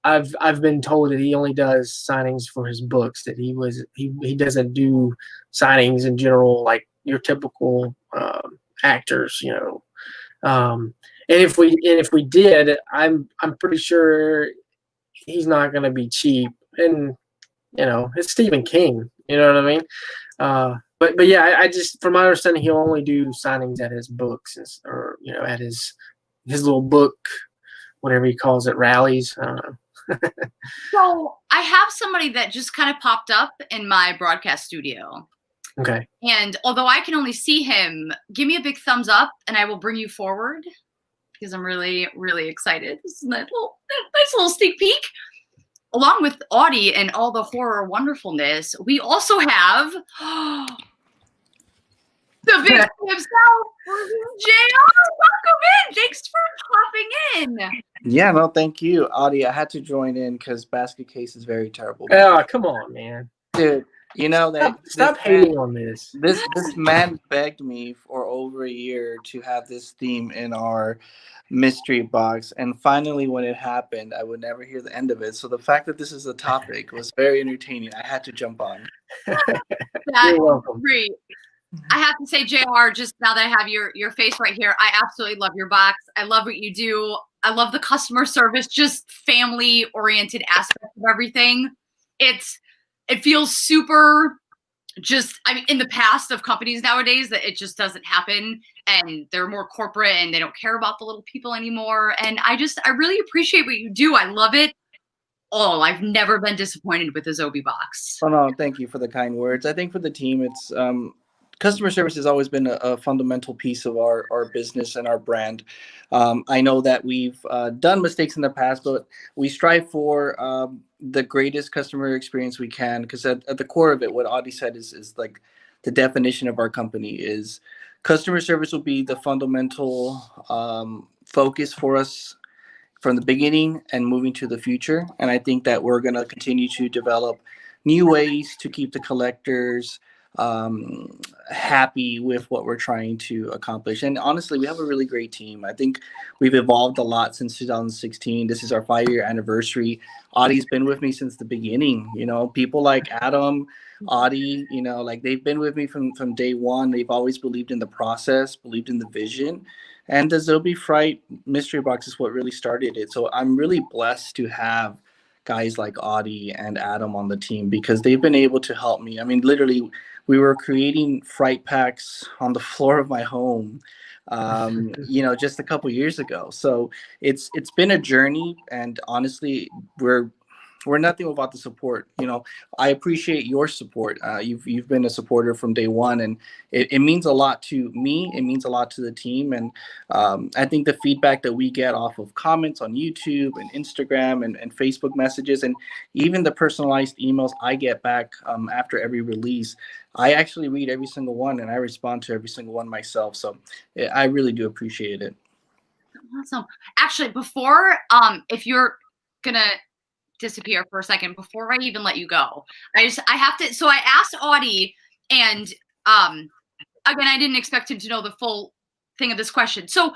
I've been told that he only does signings for his books, that he doesn't do signings in general like your typical actors, you know. And if we did, I'm pretty sure he's not going to be cheap. And you know, it's Stephen King, you know what I mean? But yeah, I just, from my understanding, he'll only do signings at his books, or you know, at his little book, whatever he calls it, rallies. I don't know. So I have somebody that just kind of popped up in my broadcast studio. Okay. And although I can only see him, give me a big thumbs up and I will bring you forward, because I'm really, really excited. This is a nice little sneak peek. Along with Audie and all the horror wonderfulness, we also have the big himself, JR. Welcome in. Thanks for popping in. Yeah, no, thank you, Audie. I had to join in because Basket Case is very terrible. Oh, come on, man. Dude, you know that stop hating on this. This man begged me for over a year to have this theme in our mystery box, and finally when it happened, I would never hear the end of it. So the fact that this is a topic was very entertaining. I had to jump on. That's great. I have to say, JR, just now that I have your face right here, I absolutely love your box. I love what you do. I love the customer service, just family-oriented aspect of everything. It feels super just, I mean, in the past of companies nowadays, that it just doesn't happen, and they're more corporate and they don't care about the little people anymore. And I really appreciate what you do. I love it. Oh, I've never been disappointed with the Zoby box. Oh, no, thank you for the kind words. I think for the team, it's customer service has always been a fundamental piece of our business and our brand. I know that we've done mistakes in the past, but we strive for the greatest customer experience we can, because at the core of it, what Audie said is like the definition of our company is customer service will be the fundamental focus for us from the beginning and moving to the future. And I think that we're going to continue to develop new ways to keep the collectors happy with what we're trying to accomplish. And honestly, we have a really great team. I think we've evolved a lot since 2016. This is our 5-year anniversary. Audie's been with me since the beginning. You know, people like Adam, Audie, you know, like they've been with me from day one. They've always believed in the process, believed in the vision. And the Zoby Fright mystery box is what really started it. So I'm really blessed to have guys like Audie and Adam on the team because they've been able to help me. I mean, literally, we were creating fright packs on the floor of my home, you know, just a couple years ago. So it's been a journey, and honestly, we're nothing without the support. You know, I appreciate your support. You've been a supporter from day one, and it means a lot to me. It means a lot to the team, and I think the feedback that we get off of comments on YouTube and Instagram and Facebook messages, and even the personalized emails I get back after every release, I actually read every single one, and I respond to every single one myself. So I really do appreciate it. Awesome. Actually, before if you're gonna disappear for a second, before I even let you go, I have to, so I asked Audie, and again, I didn't expect him to know the full thing of this question. So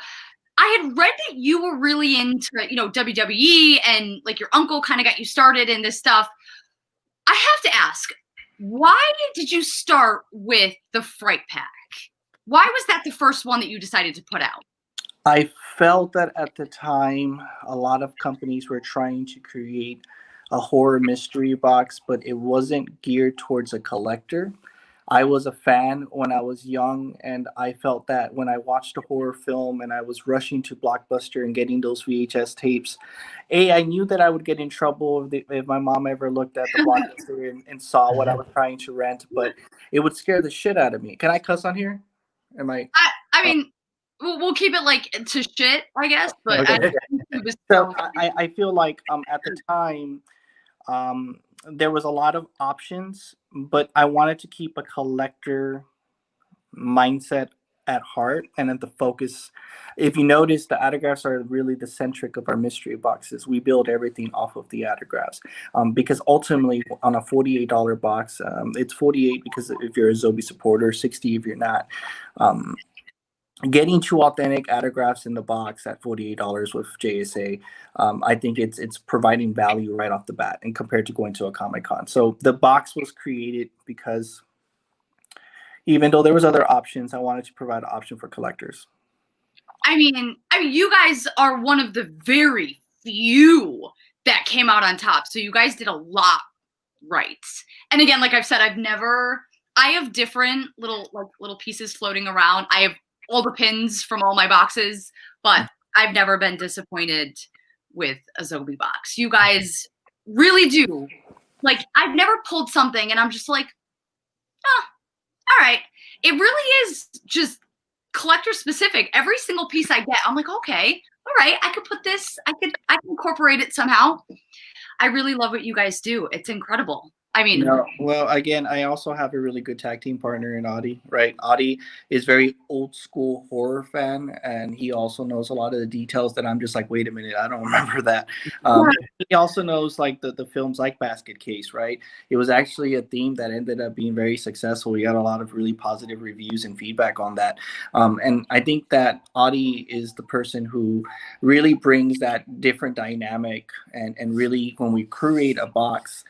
I had read that you were really into, you know, WWE, and like your uncle kind of got you started in this stuff. I have to ask, why did you start with the Fright Pack? Why was that the first one that you decided to put out? I felt that at the time, a lot of companies were trying to create a horror mystery box, but it wasn't geared towards a collector. I was a fan when I was young, and I felt that when I watched a horror film and I was rushing to Blockbuster and getting those VHS tapes, I knew that I would get in trouble if my mom ever looked at the Blockbuster and saw what I was trying to rent, but it would scare the shit out of me. Can I cuss on here? Am I? I mean, we'll keep it like to shit, I guess. But Okay. So I feel like at the time there was a lot of options, but I wanted to keep a collector mindset at heart and at the focus. If you notice, the autographs are really the centric of our mystery boxes. We build everything off of the autographs because ultimately on a $48 box, it's 48 because if you're a Zoby supporter, 60 if you're not. Getting 2 authentic autographs in the box at $48 with JSA, I think it's providing value right off the bat and compared to going to a Comic-Con. So the box was created because even though there was other options, I wanted to provide an option for collectors. I mean, you guys are one of the very few that came out on top. So you guys did a lot right. And again, like I've said, I have different little pieces floating around. I have all the pins from all my boxes, but I've never been disappointed with a Zoby box. You guys really do. Like, I've never pulled something and I'm just like, oh, all right. It really is just collector specific. Every single piece I get, I'm like, okay, all right, I could put this, I can incorporate it somehow. I really love what you guys do. It's incredible. I mean, no, well, again, I also have a really good tag team partner in Audie, right? Audie is very old school horror fan, and he also knows a lot of the details that I'm just like, wait a minute, I don't remember that. He also knows like the films like Basket Case, right? It was actually a theme that ended up being very successful. We got a lot of really positive reviews and feedback on that. And I think that Audie is the person who really brings that different dynamic, and really when we create a box,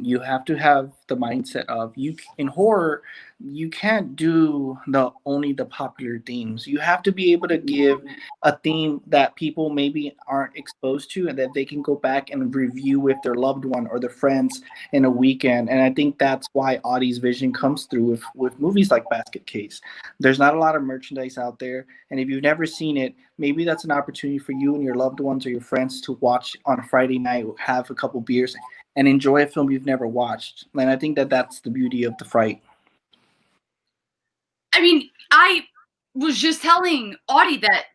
you have to have the mindset of in horror, you can't do only the popular themes. You have to be able to give a theme that people maybe aren't exposed to and that they can go back and review with their loved one or their friends in a weekend. And I think that's why Audie's vision comes through with movies like Basket Case. There's not a lot of merchandise out there. And if you've never seen it, maybe that's an opportunity for you and your loved ones or your friends to watch on a Friday night, have a couple beers, and enjoy a film you've never watched. And I think that that's the beauty of the Fright. I mean, I was just telling Audie that,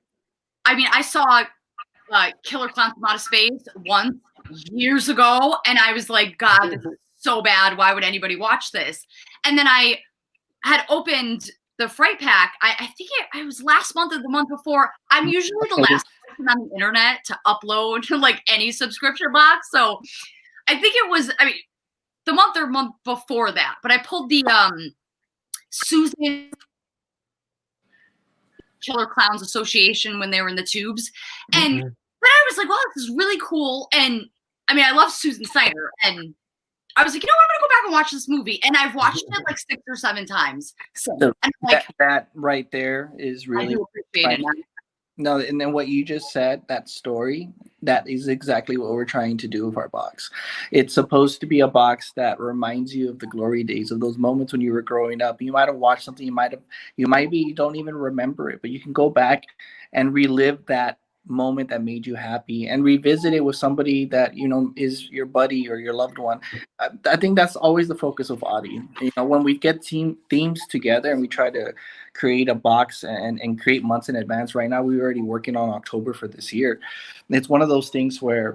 I mean, I saw Killer Clowns from Outer Space once years ago, and I was like, God, this is so bad. Why would anybody watch this? And then I had opened the Fright Pack. I think it was last month or the month before. I'm usually the last person on the internet to upload like any subscription box. So I think it was, I mean, the month or month before that. But I pulled the Susan Killer Clowns Association when they were in the tubes. And then I was like, well, this is really cool. And I mean, I love Susan Snyder. And I was like, you know what, I'm going to go back and watch this movie. And I've watched it like 6 or 7 times. So, So and I'm like, that right there is really I do appreciate it. No, and then what you just said, that story, that is exactly what we're trying to do with our box. It's supposed to be a box that reminds you of the glory days, of those moments when you were growing up. You might have watched something, you don't even remember it, but you can go back and relive that moment that made you happy and revisit it with somebody that you know is your buddy or your loved one. I think that's always the focus of Audie. You know, when we get team themes together and we try to create a box and create months in advance. Right now we're already working on October for this year. It's one of those things where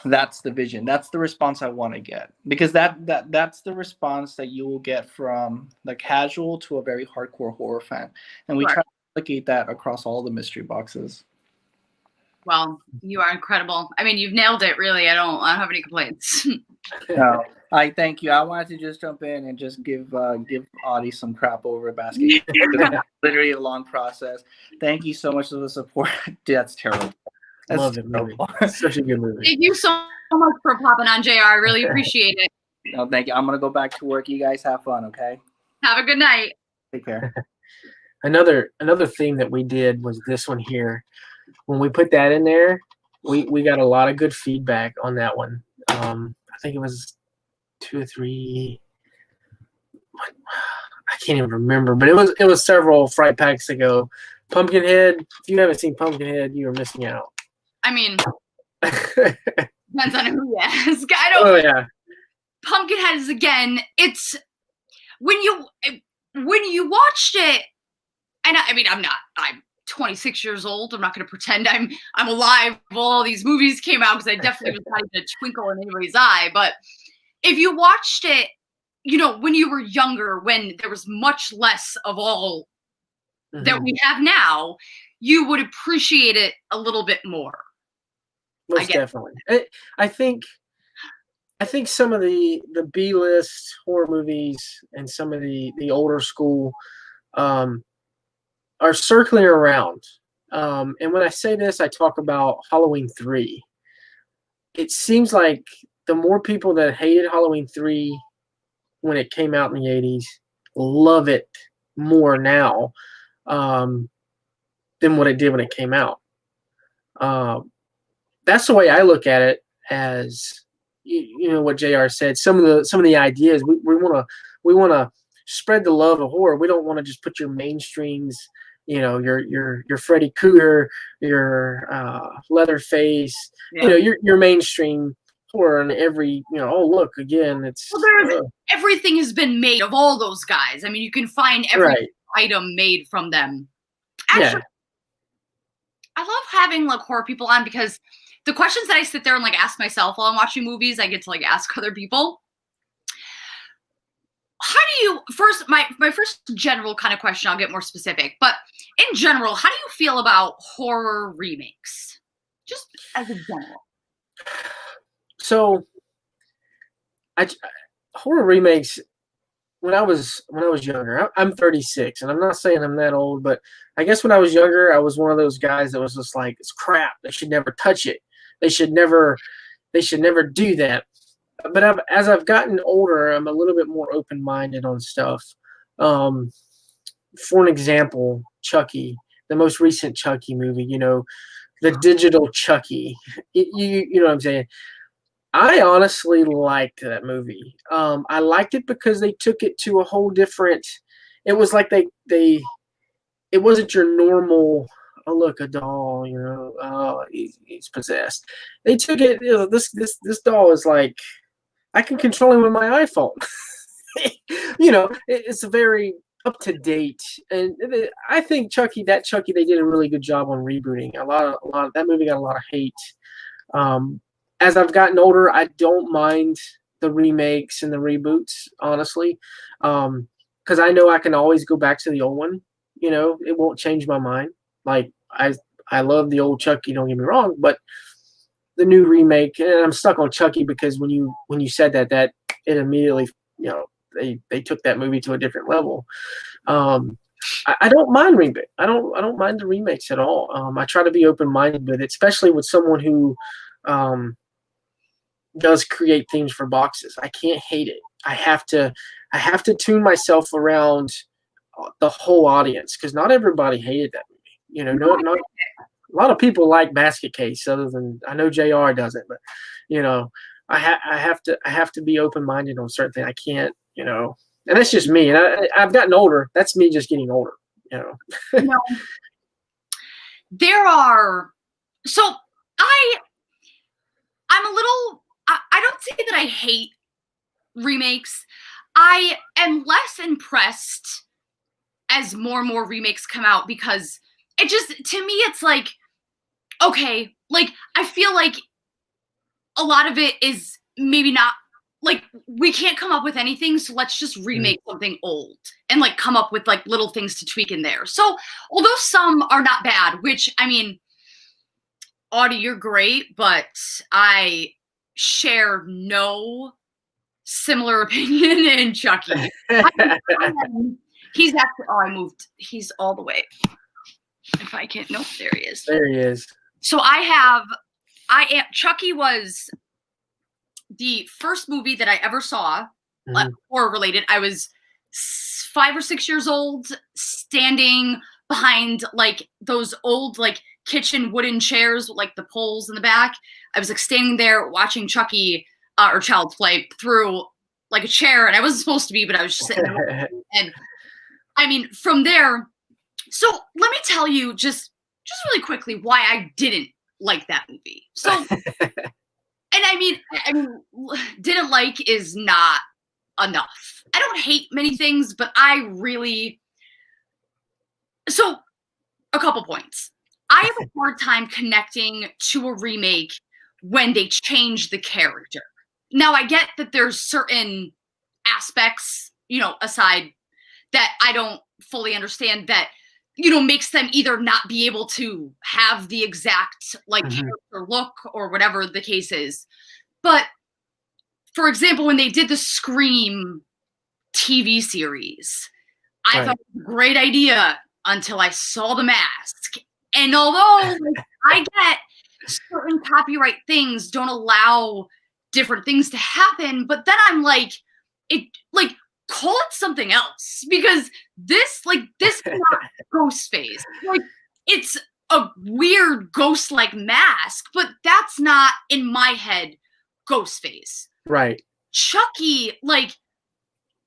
that's the vision, that's the response I want to get, because that's the response that you will get from the casual to a very hardcore horror fan, and we try to replicate that across all the mystery boxes. Well, you are incredible. I mean, you've nailed it, really. I don't have any complaints. No, I thank you. I wanted to just jump in and just give Audie some crap over a basket. It's literally a long process. Thank you so much for the support. Dude, that's terrible. That's Love it, movie. Such a good movie. Thank you so much for popping on, JR. I really appreciate it. No, thank you. I'm gonna go back to work. You guys have fun, okay? Have a good night. Take care. Another theme that we did was this one here. When we put that in there, we got a lot of good feedback on that one. I think it was 2 or 3. I can't even remember, but it was several Fright Packs ago. Pumpkinhead. If you haven't seen Pumpkinhead, you are missing out. I mean, depends on who you ask. I don't. Oh yeah. Pumpkinhead is, again. It's when you watched it, and I mean, I'm 26 years old. I'm not going to pretend I'm alive while all these movies came out, because I definitely was not even a twinkle in anybody's eye. But if you watched it, you know, when you were younger, when there was much less of all that we have now, you would appreciate it a little bit more. Most definitely. I think some of the B-list horror movies and some of the older school are circling around. And when I say this, I talk about Halloween 3. It seems like the more people that hated Halloween 3 when it came out in the 80s love it more now than what it did when it came out. That's the way I look at it. As you know what JR said, some of the ideas we want to spread the love of horror. We don't want to just put your mainstreams, you know, your Freddy Krueger, your Leatherface, you know, your mainstream horror, and every, you know, oh look, again, it's everything has been made of all those guys. I mean, you can find every item made from them. Actually, I love having like horror people on, because the questions that I sit there and like ask myself while I'm watching movies, I get to like ask other people. How do you my first general kind of question, I'll get more specific, but in general, how do you feel about horror remakes? Just as a general. So horror remakes, when I was younger, I'm 36, and I'm not saying I'm that old, but I guess when I was younger, I was one of those guys that was just like, it's crap. They should never touch it. They should never do that. But as I've gotten older, I'm a little bit more open-minded on stuff. For an example, Chucky, the most recent Chucky movie, you know, the digital Chucky. You know what I'm saying? I honestly liked that movie. I liked it because they took it to a whole different. It was like it wasn't your normal. Oh look, a doll. You know, oh he's possessed. They took it. You know, this doll is like, I can control him with my iPhone. You know, it's very up to date, and I think Chucky, they did a really good job on rebooting. A lot of that movie got a lot of hate. As I've gotten older, I don't mind the remakes and the reboots, honestly, because I know I can always go back to the old one. You know, it won't change my mind. Like I love the old Chucky, don't get me wrong, but the new remake, and I'm stuck on Chucky because when you said that it immediately, you know, they took that movie to a different level. I don't mind remake. I don't mind the remakes at all. I try to be open minded with it, especially with someone who does create themes for boxes. I can't hate it. I have to tune myself around the whole audience, because not everybody hated that movie. You know, not a lot of people like Basket Case, other than I know JR doesn't, but you know, I have to be open minded on certain things. I can't, you know, and that's just me. And I've gotten older. That's me just getting older. You know. You know, there are so I'm a little. I don't say that I hate remakes. I am less impressed as more and more remakes come out, because it just, to me, it's like, okay, like, I feel like a lot of it is maybe not, like, we can't come up with anything, so let's just remake something old and, like, come up with, like, little things to tweak in there. So, although some are not bad, which, I mean, Audie, you're great, but I share no similar opinion in Chucky. He's actually, I moved. He's all the way. If I can't, nope, there he is. There he is. So Chucky was the first movie that I ever saw, horror related. I was 5 or 6 years old, standing behind like those old like kitchen wooden chairs with like the poles in the back. I was like standing there watching Chucky or Child's Play through like a chair, and I wasn't supposed to be, but I was just sitting there. And I mean, from there, so let me tell you just really quickly why I didn't like that movie. So, and I mean, didn't like is not enough. I don't hate many things, but I really, so a couple points. I have a hard time connecting to a remake when they change the character. Now, I get that there's certain aspects, you know, aside that I don't fully understand that, you know, makes them either not be able to have the exact like character look or whatever the case is. But for example, when they did the Scream TV series, I thought it was a great idea until I saw The Mask. And although like, I get certain copyright things don't allow different things to happen, but then I'm like, call it something else, because this is not Ghostface. Like, it's a weird ghost-like mask, but that's not, in my head, Ghostface. Right. Chucky, like,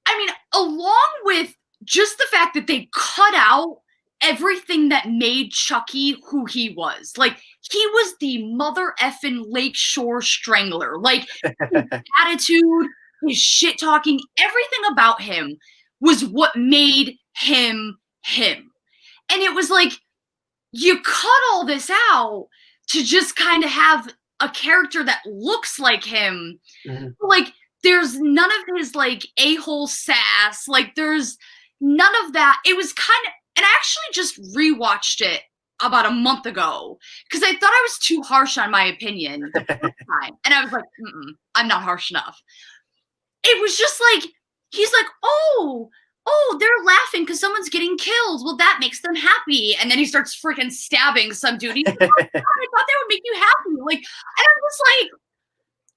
I mean, along with just the fact that they cut out everything that made Chucky who he was. Like, he was the mother effing Lakeshore Strangler. Like, his attitude, his shit talking, everything about him was what made him him. And it was like, you cut all this out to just kind of have a character that looks like him. Like, there's none of his like a-hole sass. Like, there's none of that. It was kind of, and I actually just rewatched it about a month ago because I thought I was too harsh on my opinion the first time. And I was like, I'm not harsh enough. It was just like, he's like, oh, they're laughing because someone's getting killed. Well, that makes them happy. And then he starts freaking stabbing some dude. He's like, oh, God, I thought that would make you happy. Like, and I was like,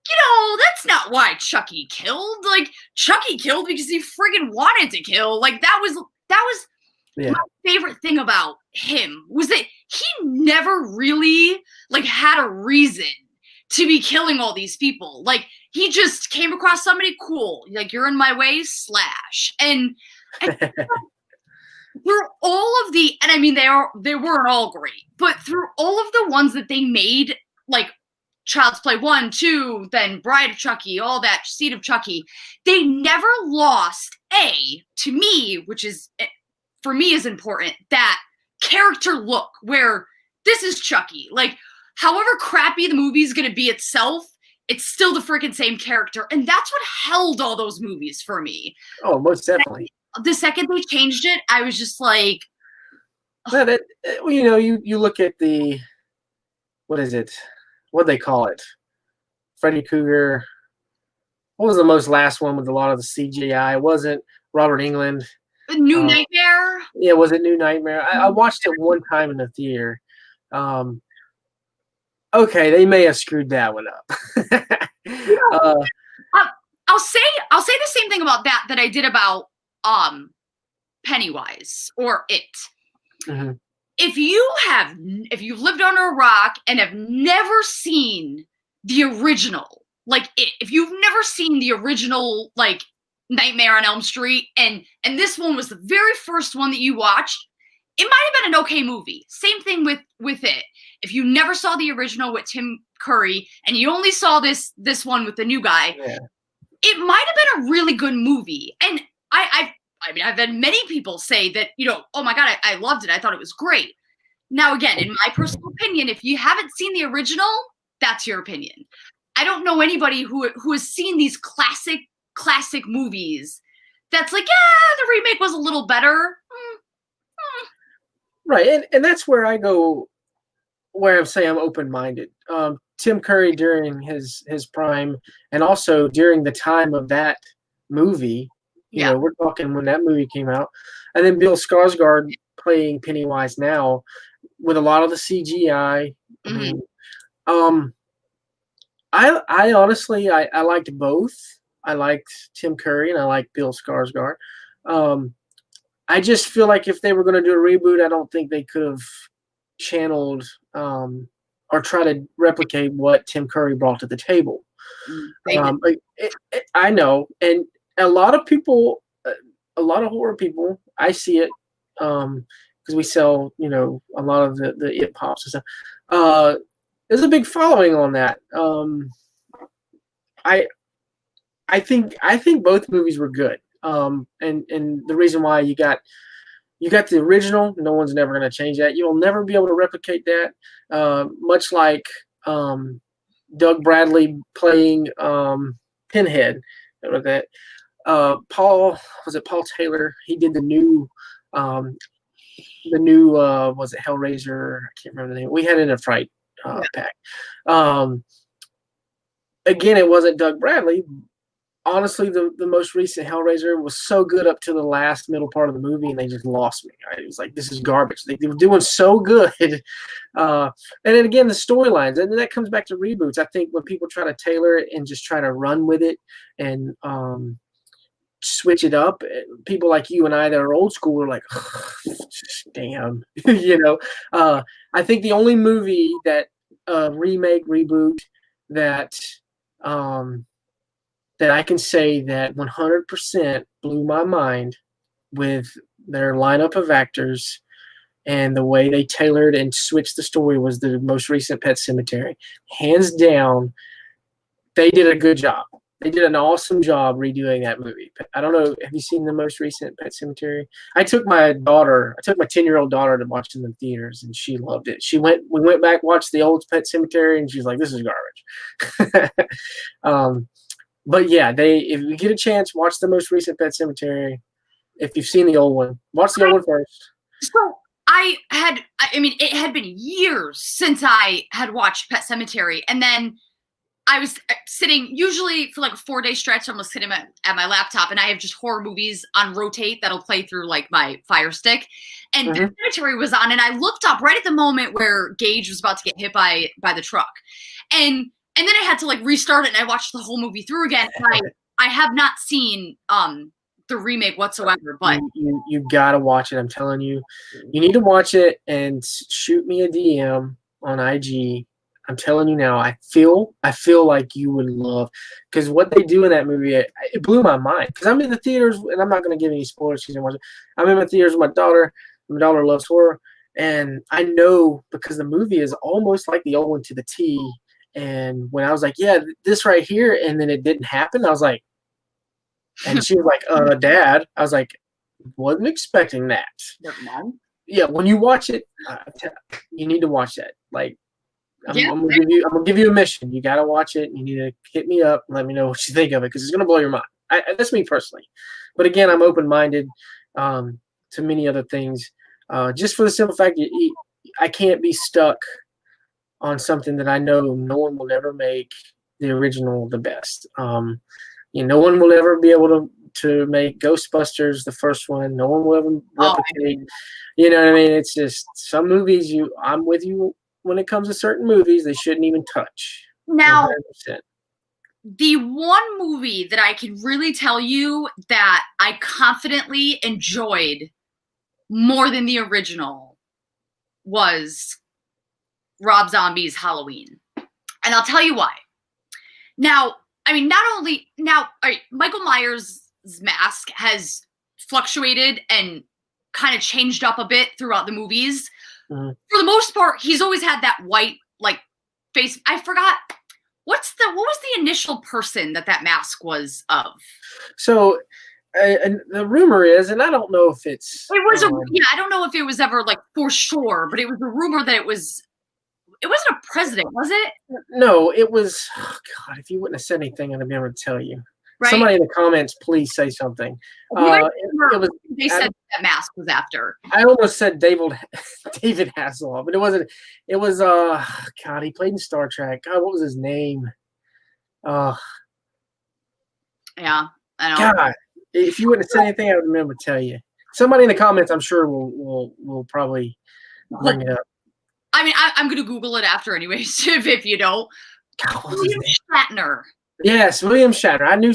you know, that's not why Chucky killed. Like, Chucky killed because he friggin' wanted to kill. Like, that was my favorite thing about him was that he never really like had a reason to be killing all these people. Like, he just came across somebody cool. Like, you're in my way, slash. And through all of the, and I mean, they weren't all great, but through all of the ones that they made, like Child's Play 1, 2, then Bride of Chucky, all that, Seed of Chucky, they never lost, to me, which is, for me is important, that character look where this is Chucky. Like, however crappy the movie's gonna be itself, it's still the freaking same character. And that's what held all those movies for me. Oh, most definitely. The second they changed it, I was just like... Well, you know, you look at the... What is it? What do they call it? Freddy Krueger... what was the most last one with a lot of the CGI? It wasn't Robert England. New Nightmare. Yeah, was it New Nightmare? I watched it one time in the theater. Okay, they may have screwed that one up. I'll say the same thing about that I did about Pennywise or It. Mm-hmm. If you've lived under a rock and have never seen the original, like if you've never seen the original, like Nightmare on Elm Street, and this one was the very first one that you watched, it might have been an okay movie. Same thing with It. If you never saw the original with Tim Curry and you only saw this one with the new guy, it might have been a really good movie. And I mean, I've had many people say that, oh my God, I loved it. I thought it was great. Now, again, in my personal opinion, if you haven't seen the original, that's your opinion. I don't know anybody who has seen these classic movies that's like, yeah, the remake was a little better. Right, and that's where I go, where I'm saying I'm open-minded. Tim Curry during his prime, and also during the time of that movie, you know, we're talking when that movie came out, and then Bill Skarsgård playing Pennywise now with a lot of the CGI. Mm-hmm. I honestly I liked both. I liked Tim Curry and I liked Bill Skarsgård. I just feel like if they were going to do a reboot, I don't think they could have channeled or try to replicate what Tim Curry brought to the table. I know, and a lot of people, a lot of horror people, I see it because we sell, a lot of the It Pops and stuff. There's a big following on that. I think both movies were good. And the reason why you got the original, no one's never going to change that. You'll never be able to replicate that. Much like Doug Bradley playing Pinhead. That Paul Taylor? He did the new was it Hellraiser? I can't remember the name. We had it in a Fright pack. Again, it wasn't Doug Bradley. Honestly, the most recent Hellraiser was so good up to the last middle part of the movie, and they just lost me. It was like, this is garbage. They were doing so good. And then again, the storylines, and that comes back to reboots. I think when people try to tailor it and just try to run with it and switch it up, people like you and I that are old school are like, damn. I think the only movie that remake, reboot that that I can say that 100% blew my mind with their lineup of actors and the way they tailored and switched the story was the most recent Pet Sematary. Hands down, they did a good job. They did an awesome job redoing that movie. I don't know, have you seen the most recent Pet Sematary? I took my 10-year-old daughter to watch it in the theaters, and she loved it. We went back, watched the old Pet Sematary, and she's like, this is garbage. But yeah, if you get a chance, watch the most recent Pet Sematary. If you've seen the old one, watch the old one first. So it had been years since I had watched Pet Sematary, and then I was sitting, usually for like a 4-day stretch, I'm sitting at my laptop, and I have just horror movies on rotate that'll play through like my Fire Stick, and Pet Sematary was on, and I looked up right at the moment where Gage was about to get hit by the truck, and then I had to like restart it, and I watched the whole movie through again. And I have not seen the remake whatsoever, but you gotta watch it. I'm telling you, you need to watch it and shoot me a DM on IG. I'm telling you now, I feel like you would love, because what they do in that movie, it blew my mind. Because I'm in the theaters, and I'm not going to give any spoilers. I'm in the theaters with my daughter. My daughter loves horror, and I know because the movie is almost like the old one to the T. And when I was like, yeah, this right here, and then it didn't happen, I was like, and she was like, Dad, I was like, wasn't expecting that. Never mind. Yeah, when you watch it, you need to watch that. Like, I'm gonna give you a mission. You gotta watch it. You need to hit me up and let me know what you think of it, because it's gonna blow your mind. That's me personally, but again, I'm open-minded to many other things. Just for the simple fact that I can't be stuck on something that I know no one will ever make the original the best. no one will ever be able to make Ghostbusters the first one. No one will ever replicate. You know what I mean? It's just some movies. I'm with you when it comes to certain movies. They shouldn't even touch. Now, 100%. the one movie that I can really tell you that I confidently enjoyed more than the original was Rob Zombie's Halloween. And I'll tell you why. Now, I mean, Michael Myers' mask has fluctuated and kind of changed up a bit throughout the movies. Mm-hmm. For the most part, he's always had that white, like, face. I forgot. What was the initial person that mask was of? So the rumor is, and I don't know if it's... It was I don't know if it was ever, like, for sure, but it was a rumor that it wasn't a president, was it? No, it was... Oh, God, if you wouldn't have said anything, I'd be able to tell you. Right? Somebody in the comments, please say something. They said that mask was after. I almost said David Hasselhoff, but it wasn't. It was, God, he played in Star Trek. God, what was his name? Yeah, I know. God, if you wouldn't have said anything, I would remember to tell you. Somebody in the comments, I'm sure, will probably bring it up. I mean, I'm going to Google it after anyways, if you don't. God, William Shatner. Yes, William Shatner. I knew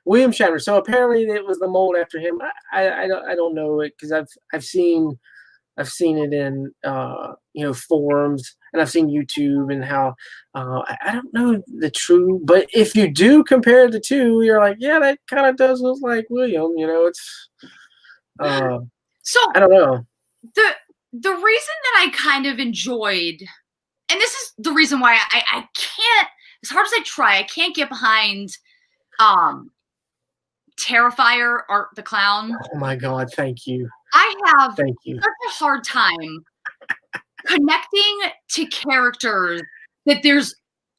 William Shatner. So apparently it was the mold after him. I don't know it because I've seen it in forums, and I've seen YouTube and how I don't know the true, but if you do compare the two, you're like, yeah, that kind of does look like William. It's so I don't know. The reason that I kind of enjoyed, and this is the reason why I can't, as hard as I try, I can't get behind Terrifier, Art the Clown. Oh my God, thank you. I have such a hard time connecting to characters that there's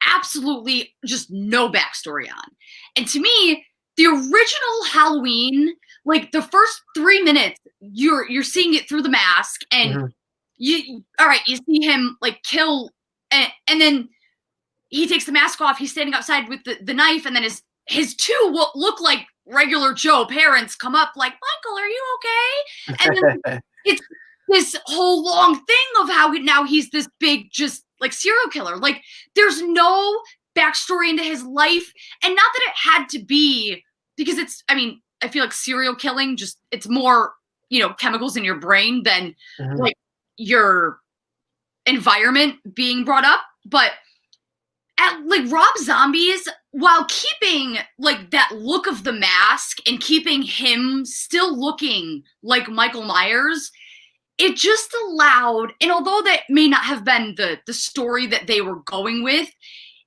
absolutely just no backstory on. And to me, the original Halloween, like the first 3 minutes, you're seeing it through the mask, and you see him like kill, and then he takes the mask off. He's standing outside with the knife, and then his two what look like regular Joe parents come up like, Michael, are you okay? And then it's this whole long thing of how now he's this big, just like serial killer. Like there's no backstory into his life, and not that it had to be, because I feel like serial killing it's more chemicals in your brain than like your environment being brought up, but. Like Rob Zombie's, while keeping like that look of the mask and keeping him still looking like Michael Myers, it just allowed, and although that may not have been the story that they were going with,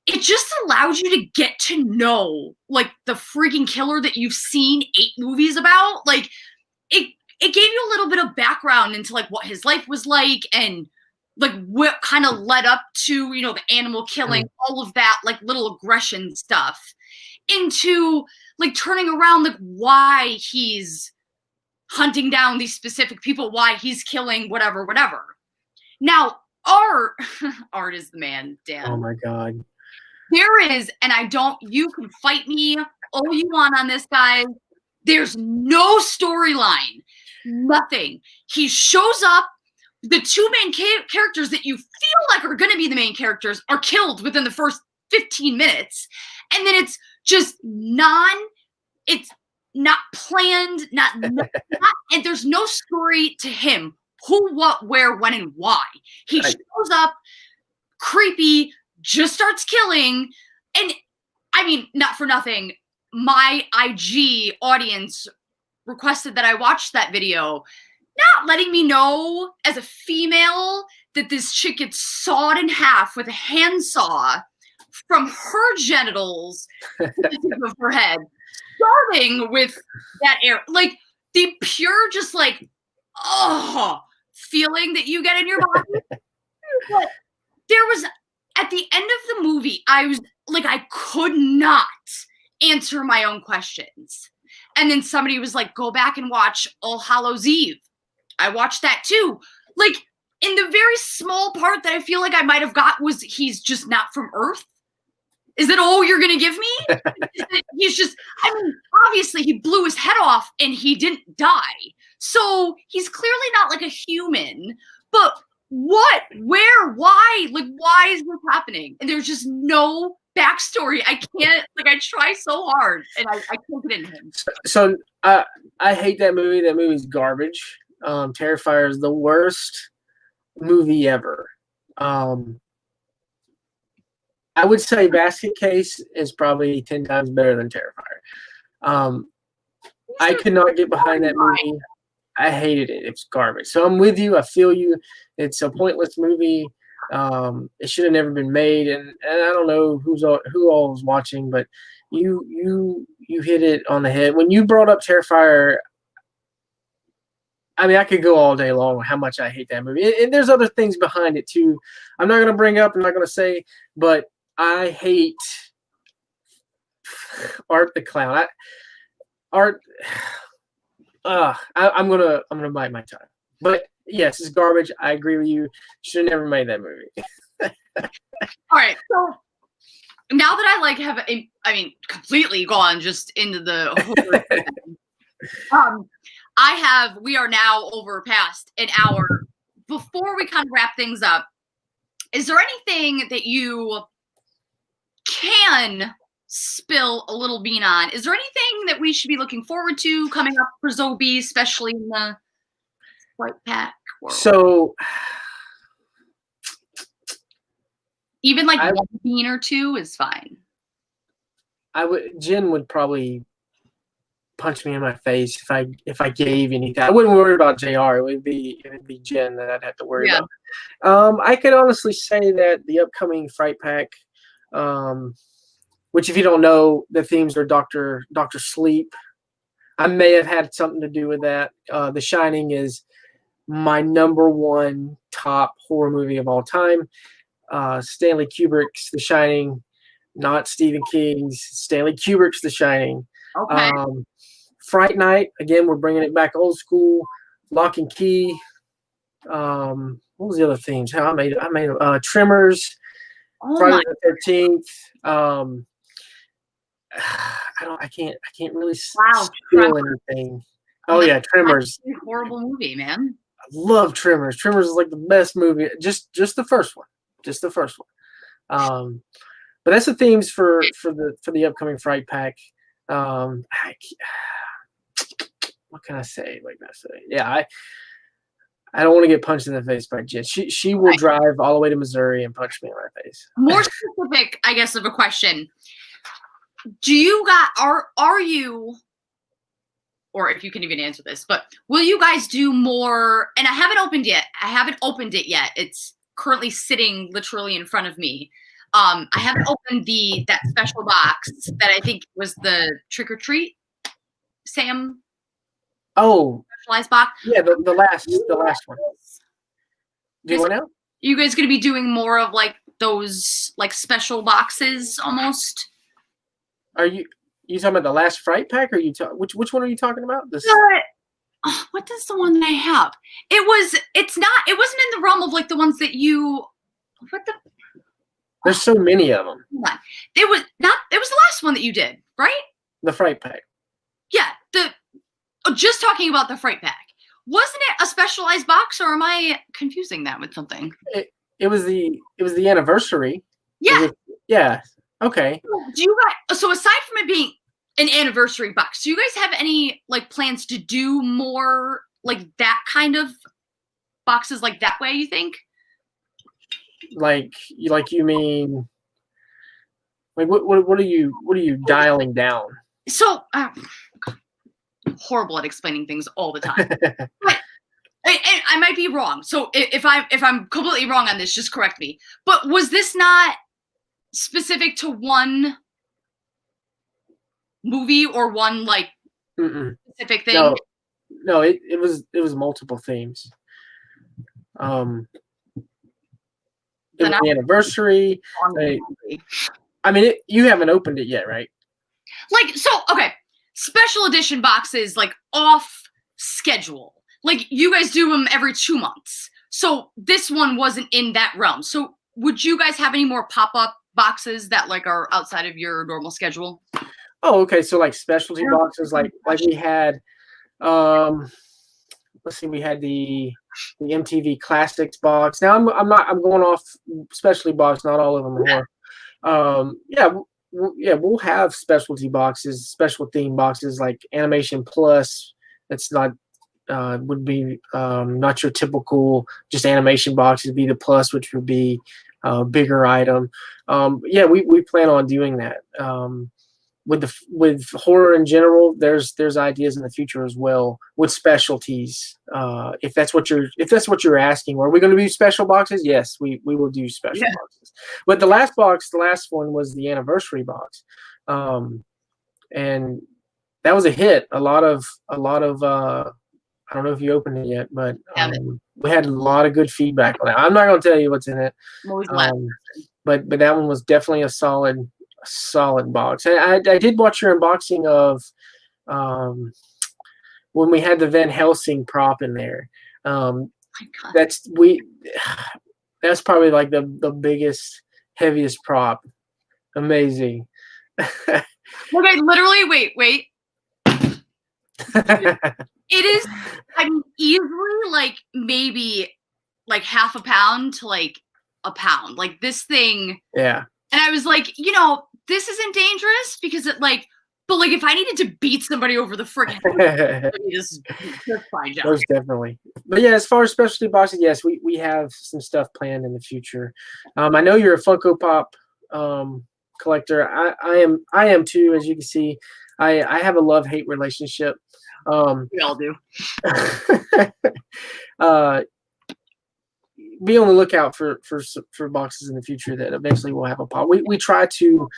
it just allowed you to get to know like the freaking killer that you've seen 8 movies about. Like it gave you a little bit of background into like what his life was like, and like what kind of led up to, the animal killing, all of that, like little aggression stuff, into like turning around, like why he's hunting down these specific people, why he's killing whatever. Now, Art is the man, Dan. Oh my God. There is, and you can fight me all you want on this, guys. There's no storyline, nothing. He shows up. The 2 main characters that you feel like are going to be the main characters are killed within the first 15 minutes. And then it's just it's not planned, and there's no story to him. Who, what, where, when, and why. He shows up, creepy, just starts killing. And I mean, not for nothing, my IG audience requested that I watch that video, not letting me know as a female that this chick gets sawed in half with a handsaw from her genitals to the tip of her head, starting with that air, like the pure, just like, feeling that you get in your body. But there was, at the end of the movie, I was like, I could not answer my own questions. And then somebody was like, go back and watch All Hallows Eve. I watched that too. Like, in the very small part that I feel like I might have got was he's just not from Earth. Is that all you're gonna give me? He's just, I mean, obviously he blew his head off and he didn't die. So he's clearly not like a human. But what? Where? Why? Like, why is this happening? And there's just no backstory. I can't, like, I try so hard and I can't get into him. So I hate that movie. That movie's garbage. Terrifier is the worst movie ever. I would say Basket Case is probably 10 times better than Terrifier. I could not get behind that movie. I hated it. It's garbage. So I'm with you. I feel you. It's a pointless movie. It should have never been made. And I don't know who all was watching, but you hit it on the head. When you brought up Terrifier, I mean, I could go all day long on how much I hate that movie. And there's other things behind it too. I'm not going to bring up, I'm not going to say, but I hate Art the Clown. I'm gonna bite my tongue. But yes, it's garbage. I agree with you. Should have never made that movie. All right, so now that I like have, I mean, completely gone just into the horror. We are now over past an hour. Before we kind of wrap things up, is there anything that you can spill a little bean on? Is there anything that we should be looking forward to coming up for ZOBIE, especially in the Fright Pack world? So even like one bean or two is fine. Jen would probably punch me in my face if I gave anything. I wouldn't worry about JR. It would be Jen that I'd have to worry about. I could honestly say that the upcoming Fright Pack, which if you don't know, the themes are Dr. Sleep. I may have had something to do with that. The Shining is my #1 top horror movie of all time. Stanley Kubrick's The Shining, not Stephen King's. Stanley Kubrick's The Shining. Okay. Fright Night, again, we're bringing it back old school. Lock and Key. What was the other themes? I made Tremors. Friday the 13th. I can't really feel anything. Oh yeah, Tremors. That's a horrible movie, man. I love Tremors. Tremors is like the best movie. Just the first one. Just the first one. But that's the themes for the upcoming Fright Pack. What can I say? Yeah, I don't want to get punched in the face by Jen. She will drive all the way to Missouri and punch me in my face. More specific, I guess, of a question. Do you are you, or if you can even answer this, but will you guys do more? And I haven't opened it yet. It's currently sitting literally in front of me. I haven't opened that special box that I think was the Trick or Treat Sam. Oh, specialized box. Yeah, the last one. Do you want to know? You guys going to be doing more of like those like special boxes almost? Are you talking about the last Fright Pack, or which one are you talking about? What is the one that I have? It wasn't in the realm of like the ones that you. There's so many of them. Hold on. It was the last one that you did, right? The Fright Pack. Yeah, just talking about the Fright Pack. Wasn't it a specialized box, or am I confusing that with something? It was the anniversary. Yeah. Yeah. Okay. Do you guys, so aside from it being an anniversary box, do you guys have any like plans to do more like that kind of boxes like that way, you think? Like you mean like what are you dialing down? So horrible at explaining things all the time. But I might be wrong. So if I'm completely wrong on this, just correct me. But was this not specific to one movie or one like specific thing? No, it was multiple themes. It was the anniversary. I mean, you haven't opened it yet, right? Like, so, okay. Special edition boxes, like, off schedule. Like, you guys do them every 2 months. So this one wasn't in that realm. So would you guys have any more pop-up boxes that like are outside of your normal schedule? Oh, okay. So like specialty boxes, like we had, let's see, we had the MTV Classics box. Now I'm going off specialty box. Not all of them are. Yeah, we'll have specialty boxes, special theme boxes like Animation Plus. That's not would be not your typical just animation box. It'd be the Plus, which would be a bigger item. Yeah, we plan on doing that. With horror in general, there's ideas in the future as well with specialties. If that's what you're asking, are we going to do special boxes? Yes, we will do special boxes. But the last one was the anniversary box, and that was a hit. A lot of I don't know if you opened it yet, but we had a lot of good feedback on that. I'm not going to tell you what's in it, but that one was definitely a solid box. And I did watch your unboxing of when we had the Van Helsing prop in there. That's probably like the biggest, heaviest prop. Amazing. Okay, literally, wait. It is, I mean, easily like maybe like half a pound to like a pound. Like this thing. Yeah. And I was like, this isn't dangerous because it like, but like if I needed to beat somebody over the friggin' just fine job. Most definitely. But yeah, as far as specialty boxes, yes, we have some stuff planned in the future. I know you're a Funko Pop collector. I am too, as you can see. I have a love-hate relationship. We all do. Be on the lookout for boxes in the future that eventually will have a pop. We try to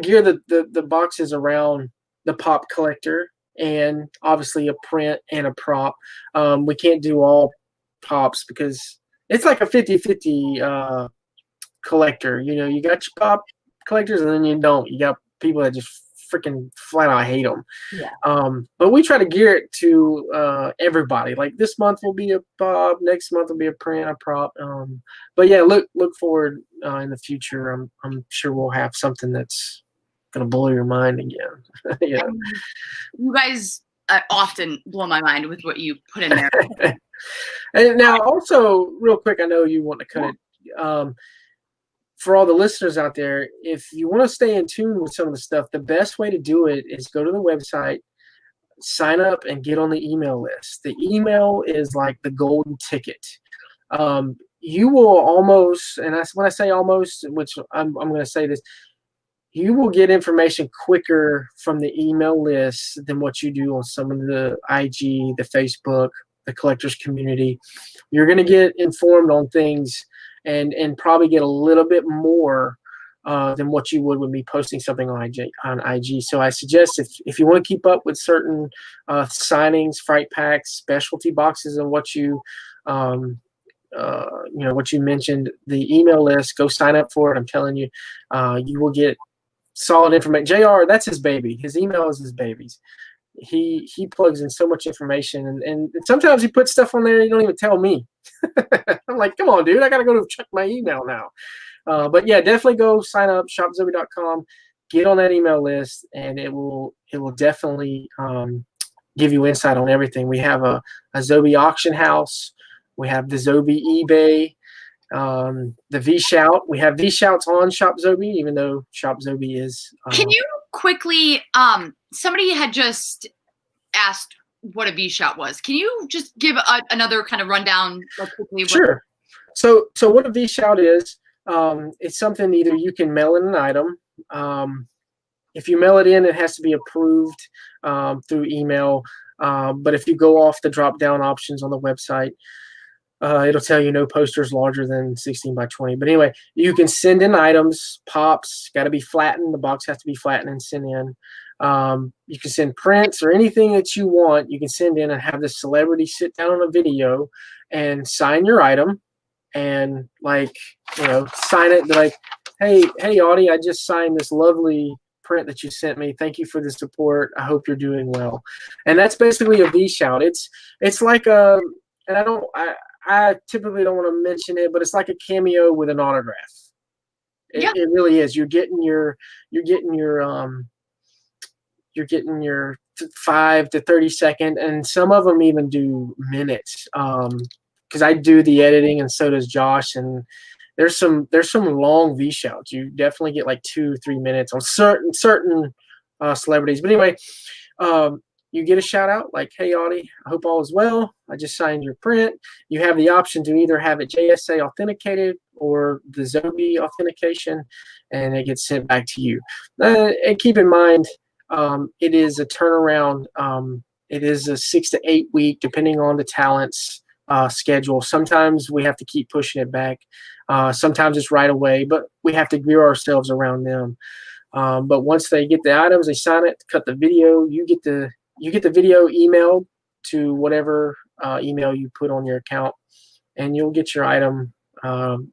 gear the boxes around the pop collector and obviously a print and a prop. We can't do all pops because it's like a 50-50 collector. You got your pop collectors and then you don't. You got people that just freaking flat out hate them. Yeah. But we try to gear it to everybody. Like this month will be a pop, next month will be a print, a prop. But yeah, look forward in the future. I'm sure we'll have something that's gonna blow your mind again. Yeah. You guys often blow my mind with what you put in there. And now also, real quick, I know you want to cut it. For all the listeners out there, if you want to stay in tune with some of the stuff, the best way to do it is go to the website, sign up, and get on the email list. The email is like the golden ticket. You will almost, and when I say almost, which I'm going to say this, you will get information quicker from the email list than what you do on some of the IG, the Facebook, the collectors community. You're going to get informed on things and probably get a little bit more than what you would with me posting something on IG. So I suggest if you want to keep up with certain signings, fright packs, specialty boxes, and what you what you mentioned, the email list, go sign up for it. I'm telling you, you will get solid information. JR, that's his baby. His email is his baby's. He plugs in so much information, and sometimes he puts stuff on there you don't even tell me. I'm like, come on, dude, I gotta go to check my email now. But yeah, definitely go sign up, shopzobie.com, get on that email list, and it will definitely give you insight on everything. We have a Zoby auction house, we have the Zoby eBay, the V Shout. We have V Shouts on Shop Zoby, even though Shop Zoby is. Can you quickly? Somebody had just asked what a V Shout was. Can you just give another kind of rundown? Quickly? Sure. So what a V Shout is, it's something either you can mail in an item. If you mail it in, it has to be approved through email. But if you go off the drop-down options on the website, it'll tell you no posters larger than 16 by 20. But anyway, you can send in items, pops, got to be flattened. The box has to be flattened and sent in. You can send prints or anything that you want. You can send in and have the celebrity sit down on a video and sign your item and sign it. Be like, hey, Audie, I just signed this lovely print that you sent me. Thank you for the support. I hope you're doing well. And that's basically a V Shout. It's like a, and I typically don't want to mention it, but it's like a cameo with an autograph. Yeah. It really is. You're getting your 5 to 30 second, and some of them even do minutes. Because I do the editing, and so does Josh. And there's some long V shouts. You definitely get like 2-3 minutes on certain celebrities. But anyway, you get a shout out like, "Hey Audie, I hope all is well. I just signed your print." You have the option to either have it JSA authenticated or the Zoby authentication, and it gets sent back to you. And keep in mind, it is a turnaround. It is a 6 to 8 week, depending on the talent's schedule. Sometimes we have to keep pushing it back. Sometimes it's right away, but we have to gear ourselves around them. But once they get the items, they sign it, cut the video. You get the video emailed to whatever email you put on your account, and you'll get your item,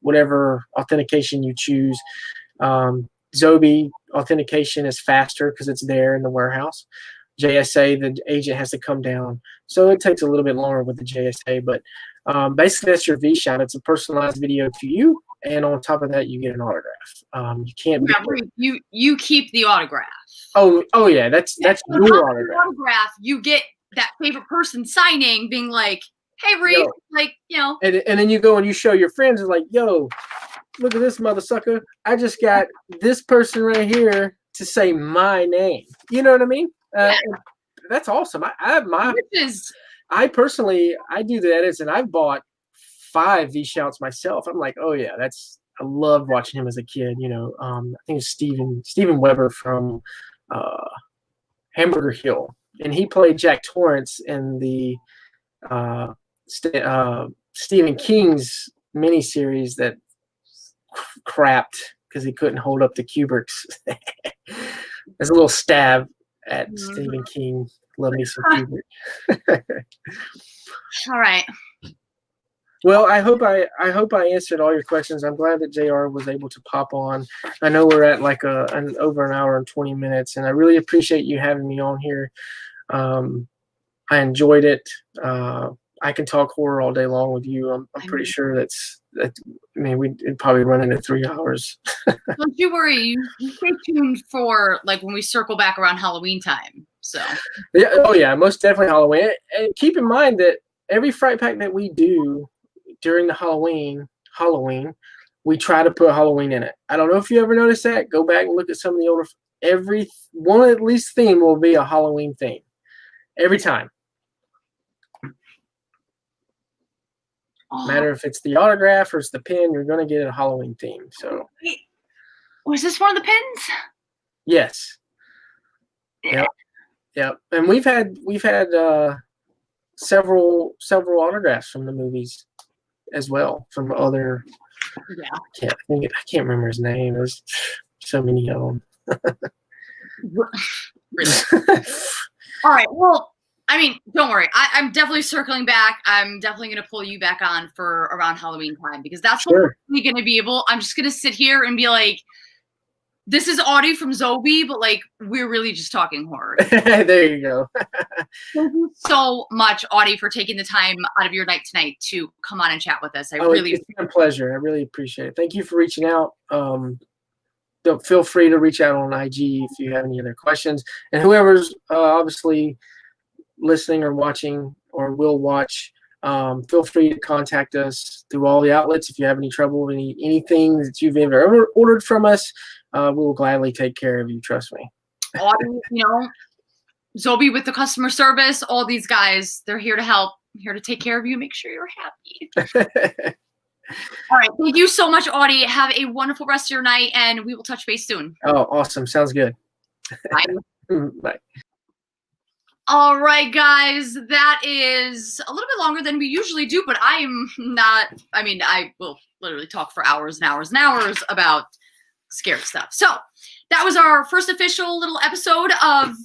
whatever authentication you choose. Zoby authentication is faster because it's there in the warehouse. JSA, the agent has to come down, so it takes a little bit longer with the JSA. But basically, that's your V shot. It's a personalized video to you, and on top of that, you get an autograph. You can't. You keep the autograph. Oh yeah, that's your autograph. You get that favorite person signing, being like, "Hey, Reed," like, you know. And then you go and you show your friends, like, "Yo, look at this mother sucker! I just got this person right here to say my name." You know what I mean? That's awesome. I personally do the edits, and I've bought 5 V shouts myself. I'm like, oh yeah, I loved watching him as a kid. You know, I think it's Steven Weber from Hamburger Hill, and he played Jack Torrance in the Stephen King's miniseries that crapped because he couldn't hold up the Kubricks. There's a little stab at Stephen King. Love me some Kubrick. All right. Well, I hope I answered all your questions. I'm glad that JR was able to pop on. I know we're at like over an hour and 20 minutes, and I really appreciate you having me on here. I enjoyed it. I can talk horror all day long with you. I'm pretty sure that. I mean, we'd probably run into 3 hours. Don't you worry. You stay tuned for like when we circle back around Halloween time. So. Yeah. Oh yeah, most definitely Halloween. And keep in mind that every fright pack that we do during the Halloween, we try to put Halloween in it. I don't know if you ever noticed that. Go back and look at some of the older. Every one at least theme will be a Halloween theme every time. Matter if it's the autograph or it's the pin, you're going to get a Halloween theme. So, wait, was this one of the pins? Yes. Yeah. Yep. And we've had several autographs from the movies as well, from other. Yeah. I can't remember his name. There's so many of them. Really? All right. Well, I mean, don't worry. I'm definitely circling back. I'm definitely going to pull you back on for around Halloween time, because that's what we're going to be able. I'm just going to sit here and be like, this is Audie from Zoby, but like, we're really just talking horror. There you go. Thank you so much, Audie, for taking the time out of your night tonight to come on and chat with us. It's been a pleasure. I really appreciate it. Thank you for reaching out. Feel free to reach out on IG if you have any other questions. And whoever's obviously listening or watching or will watch, feel free to contact us through all the outlets if you have any trouble, anything that you've ever ordered from us. We will gladly take care of you. Trust me. Audie, Zoby with the customer service, all these guys, they're here to help, here to take care of you, make sure you're happy. All right. Thank you so much, Audie. Have a wonderful rest of your night, and we will touch base soon. Oh, awesome. Sounds good. Bye. Bye. All right, guys, that is a little bit longer than we usually do, but I will literally talk for hours and hours and hours about scary stuff. So that was our first official little episode of,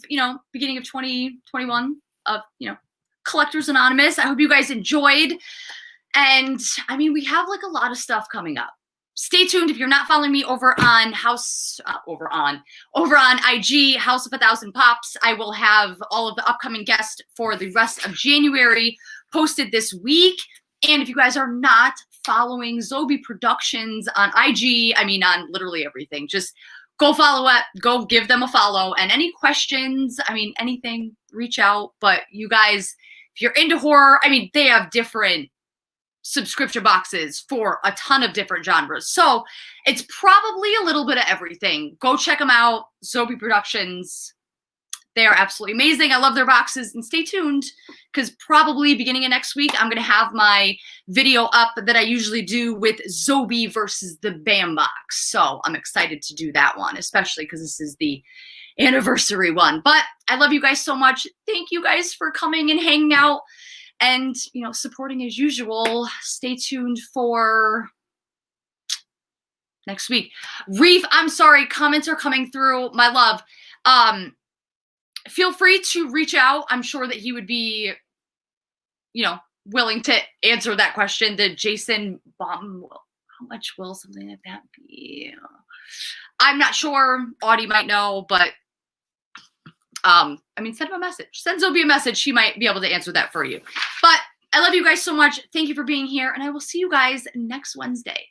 beginning of 2021 of, Collectors Anonymous. I hope you guys enjoyed. And we have like a lot of stuff coming up. Stay tuned. If you're not following me over on IG, House of 1,000 Pops, I will have all of the upcoming guests for the rest of January posted this week. And if you guys are not following Zoby Productions on IG. I mean, on literally everything. Just go follow it. Go give them a follow. And any questions, I mean, anything, reach out. But you guys, if you're into horror, I mean, they have different subscription boxes for a ton of different genres. So it's probably a little bit of everything. Go check them out. Zoby Productions. They are absolutely amazing. I love their boxes. And stay tuned, because probably beginning of next week, I'm going to have my video up that I usually do with Zoby versus the BAM box. So I'm excited to do that one, especially because this is the anniversary one. But I love you guys so much. Thank you guys for coming and hanging out and, you know, supporting as usual. Stay tuned for next week. Reef, I'm sorry. Comments are coming through. My love. Feel free to reach out. I'm sure that he would be, you know, willing to answer that question. The Jason Bomb, how much will something like that be? I'm not sure. Audie might know, but I mean, send him a message. Send Zoby a message. She might be able to answer that for you. But I love you guys so much. Thank you for being here, and I will see you guys next Wednesday.